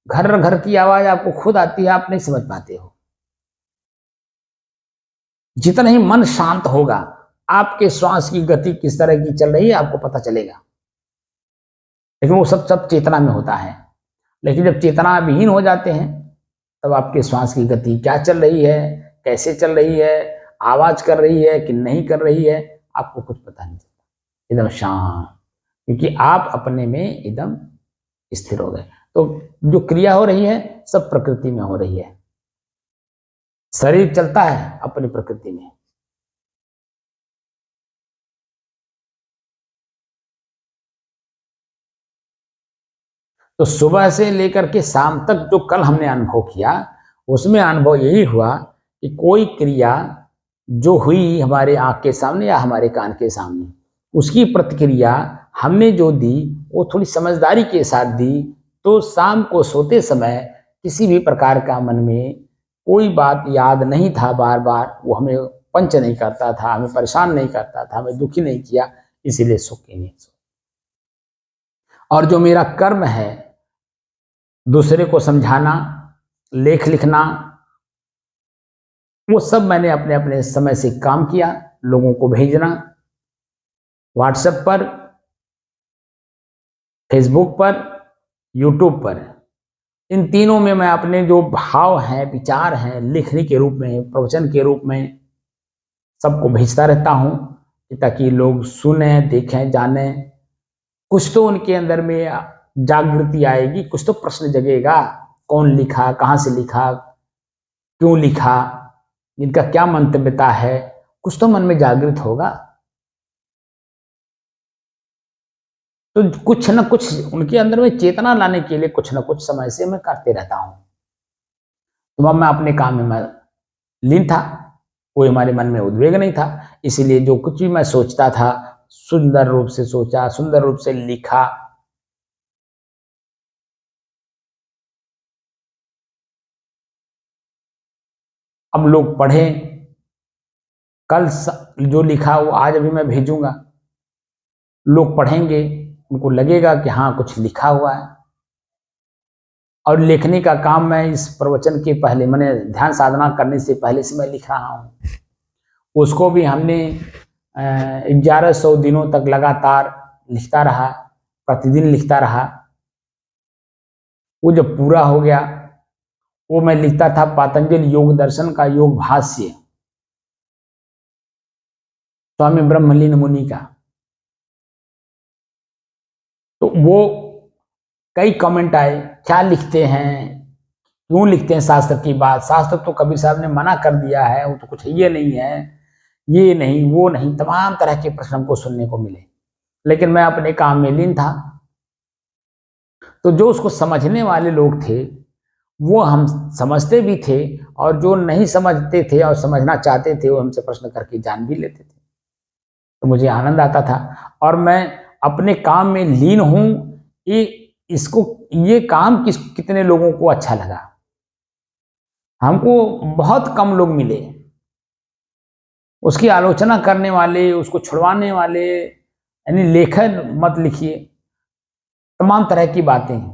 घर घर की आवाज आपको खुद आती है, आप नहीं समझ पाते हो। जितना ही मन शांत होगा, आपके श्वास की गति किस तरह की चल रही है आपको पता चलेगा। लेकिन वो सब सब चेतना में होता है। लेकिन जब चेतना विहीन हो जाते हैं तब आपके श्वास की गति क्या चल रही है, कैसे चल रही है, आवाज कर रही है कि नहीं कर रही है, आपको कुछ पता नहीं चलता। एकदम शांत, क्योंकि आप अपने में एकदम स्थिर हो गए। तो जो क्रिया हो रही है सब प्रकृति में हो रही है। शरीर चलता है अपनी प्रकृति में। तो सुबह से लेकर के शाम तक जो कल हमने अनुभव किया, उसमें अनुभव यही हुआ कि कोई क्रिया जो हुई हमारे आंख के सामने या हमारे कान के सामने, उसकी प्रतिक्रिया हमने जो दी वो थोड़ी समझदारी के साथ दी, तो शाम को सोते समय किसी भी प्रकार का मन में कोई बात याद नहीं था, बार बार वो हमें पंच नहीं करता था, हमें परेशान नहीं करता था, हमें दुखी नहीं किया, इसीलिए सुखी नहीं। और जो मेरा कर्म है दूसरे को समझाना, लेख लिखना, वो सब मैंने अपने अपने समय से काम किया। लोगों को भेजना व्हाट्सएप पर, फेसबुक पर, यूट्यूब पर, इन तीनों में मैं अपने जो भाव हैं, विचार हैं, लिखने के रूप में, प्रवचन के रूप में सबको भेजता रहता हूं, ताकि लोग सुने, देखें, जाने। कुछ तो उनके अंदर में जागृति आएगी, कुछ तो प्रश्न जगेगा, कौन लिखा, कहां से लिखा, क्यों लिखा, इनका क्या मंतव्यता है, कुछ तो मन में जागृत होगा। तो कुछ ना कुछ उनके अंदर में चेतना लाने के लिए कुछ ना कुछ समय से मैं करते रहता हूं। तो अब मैं अपने काम में मैं लीन था, कोई हमारे मन में उद्वेग नहीं था। इसीलिए जो कुछ भी मैं सोचता था सुंदर रूप से सोचा, सुंदर रूप से लिखा। अब लोग पढ़ें, कल जो लिखा वो आज अभी मैं भेजूंगा, लोग पढ़ेंगे, उनको लगेगा कि हाँ कुछ लिखा हुआ है। और लिखने का काम मैं इस प्रवचन के पहले, मैंने ध्यान साधना करने से पहले से मैं लिख रहा हूँ। उसको भी हमने 1100 दिनों तक लगातार लिखता रहा, प्रतिदिन लिखता रहा। वो जब पूरा हो गया, वो मैं लिखता था पातंजल योग दर्शन का योग भाष्य, स्वामी ब्रह्मलीन मुनि का। तो वो कई कमेंट आए, क्या लिखते हैं, क्यों लिखते हैं शास्त्र की बात, शास्त्र तो कबीर साहब ने मना कर दिया है, वो तो कुछ ये नहीं है, ये नहीं, वो नहीं, तमाम तरह के प्रश्न हमको सुनने को मिले। लेकिन मैं अपने काम में लीन था। तो जो उसको समझने वाले लोग थे वो हम समझते भी थे, और जो नहीं समझते थे और समझना चाहते थे वो हमसे प्रश्न करके जान भी लेते थे। तो मुझे आनंद आता था, और मैं अपने काम में लीन हूं। ये इसको ये काम कितने लोगों को अच्छा लगा, हमको बहुत कम लोग मिले। उसकी आलोचना करने वाले, उसको छुड़वाने वाले, यानी लेखन मत लिखिए, तमाम तरह की बातें हैं।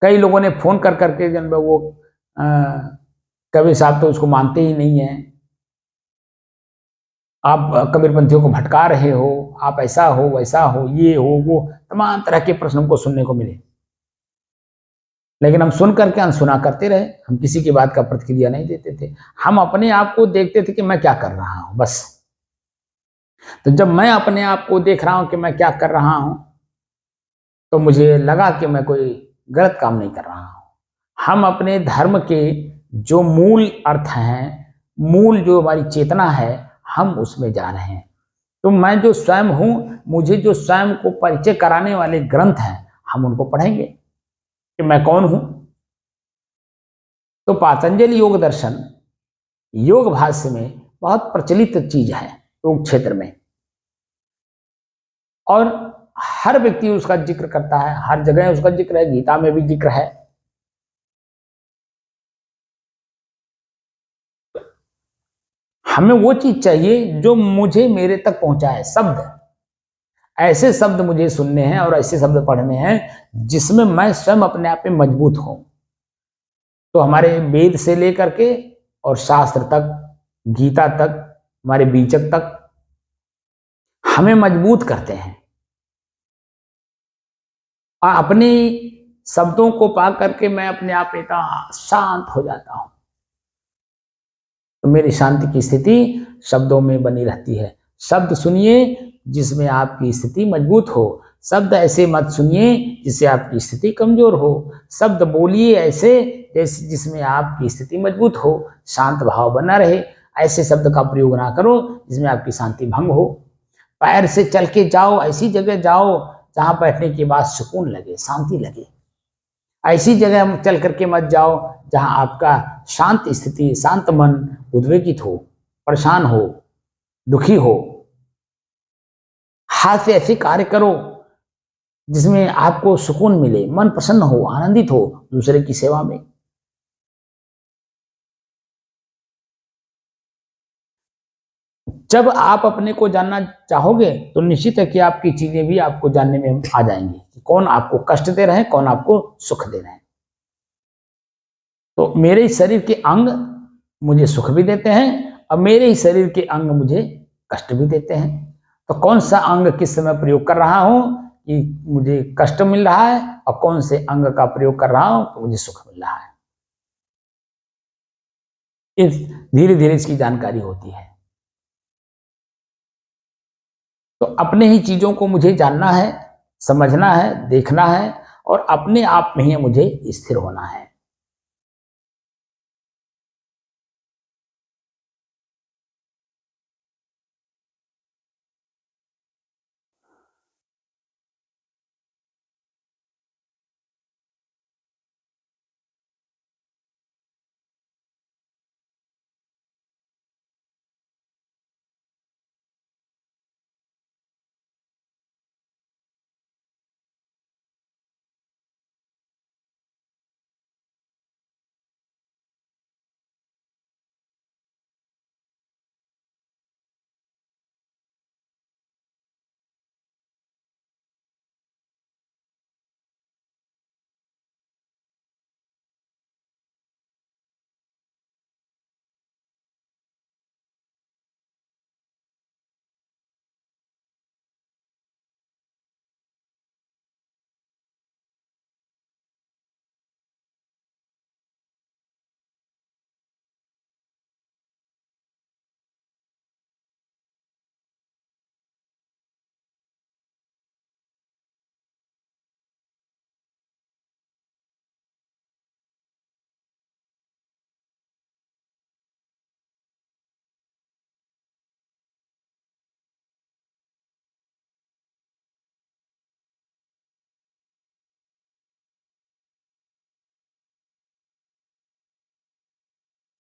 कई लोगों ने फोन कर करके जन वो कबीर साहब तो उसको मानते ही नहीं है, आप कबीरपंथियों को भटका रहे हो, आप ऐसा हो वैसा हो, ये हो वो, तमाम तरह के प्रश्न हमको सुनने को मिले। लेकिन हम सुन करके अनसुना करते रहे, हम किसी की बात का प्रतिक्रिया नहीं देते थे। हम अपने आप को देखते थे कि मैं क्या कर रहा हूं, बस। तो जब मैं अपने आप को देख रहा हूं कि मैं क्या कर रहा हूं, तो मुझे लगा कि मैं कोई गलत काम नहीं कर रहा हूं। हम अपने धर्म के जो मूल अर्थ हैं, मूल जो हमारी चेतना है, हम उसमें जा रहे हैं। तो मैं जो स्वयं हूं, मुझे जो स्वयं को परिचय कराने वाले ग्रंथ हैं, हम उनको पढ़ेंगे कि मैं कौन हूं। तो पातंजलि योग दर्शन योग भाष्य में बहुत प्रचलित चीज है योग क्षेत्र में, और हर व्यक्ति उसका जिक्र करता है, हर जगह उसका जिक्र है, गीता में भी जिक्र है। हमें वो चीज चाहिए जो मुझे मेरे तक पहुंचाए। शब्द, ऐसे शब्द मुझे सुनने हैं और ऐसे शब्द पढ़ने हैं जिसमें मैं स्वयं अपने आप में मजबूत हूं। तो हमारे वेद से लेकर के और शास्त्र तक, गीता तक, हमारे बीजक तक हमें मजबूत करते हैं। और अपने शब्दों को पा करके मैं अपने आप इतना शांत हो जाता हूं। तो मेरी शांति की स्थिति शब्दों में बनी रहती है। शब्द सुनिए जिसमें आपकी स्थिति मजबूत हो, शब्द ऐसे मत सुनिए जिससे आपकी स्थिति कमजोर हो। शब्द बोलिए ऐसे जैसे जिसमें आपकी स्थिति मजबूत हो, शांत भाव बना रहे। ऐसे शब्द का प्रयोग ना करो जिसमें आपकी शांति भंग हो। पैर से चल के जाओ, ऐसी जगह जाओ जहां बैठने के बाद सुकून लगे, शांति लगे। ऐसी जगह चल करके मत जाओ जहां आपका शांत स्थिति, शांत मन उद्वेगित हो, परेशान हो, दुखी हो। हाथ से ऐसे कार्य करो जिसमें आपको सुकून मिले, मन प्रसन्न हो, आनंदित हो दूसरे की सेवा में। जब आप अपने को जानना चाहोगे तो निश्चित है कि आपकी चीजें भी आपको जानने में आ जाएंगी। कौन आपको कष्ट दे रहे हैं, कौन आपको सुख दे रहे हैं। तो मेरे शरीर के अंग मुझे सुख भी देते हैं और मेरे ही शरीर के अंग मुझे कष्ट भी देते हैं। तो कौन सा अंग किस समय प्रयोग कर रहा हूं कि मुझे कष्ट मिल रहा है, और कौन से अंग का प्रयोग कर रहा हूं तो मुझे सुख मिल रहा है। इस धीरे धीरे इसकी जानकारी होती है। तो अपने ही चीजों को मुझे जानना है, समझना है, देखना है, और अपने आप में ही मुझे स्थिर होना है।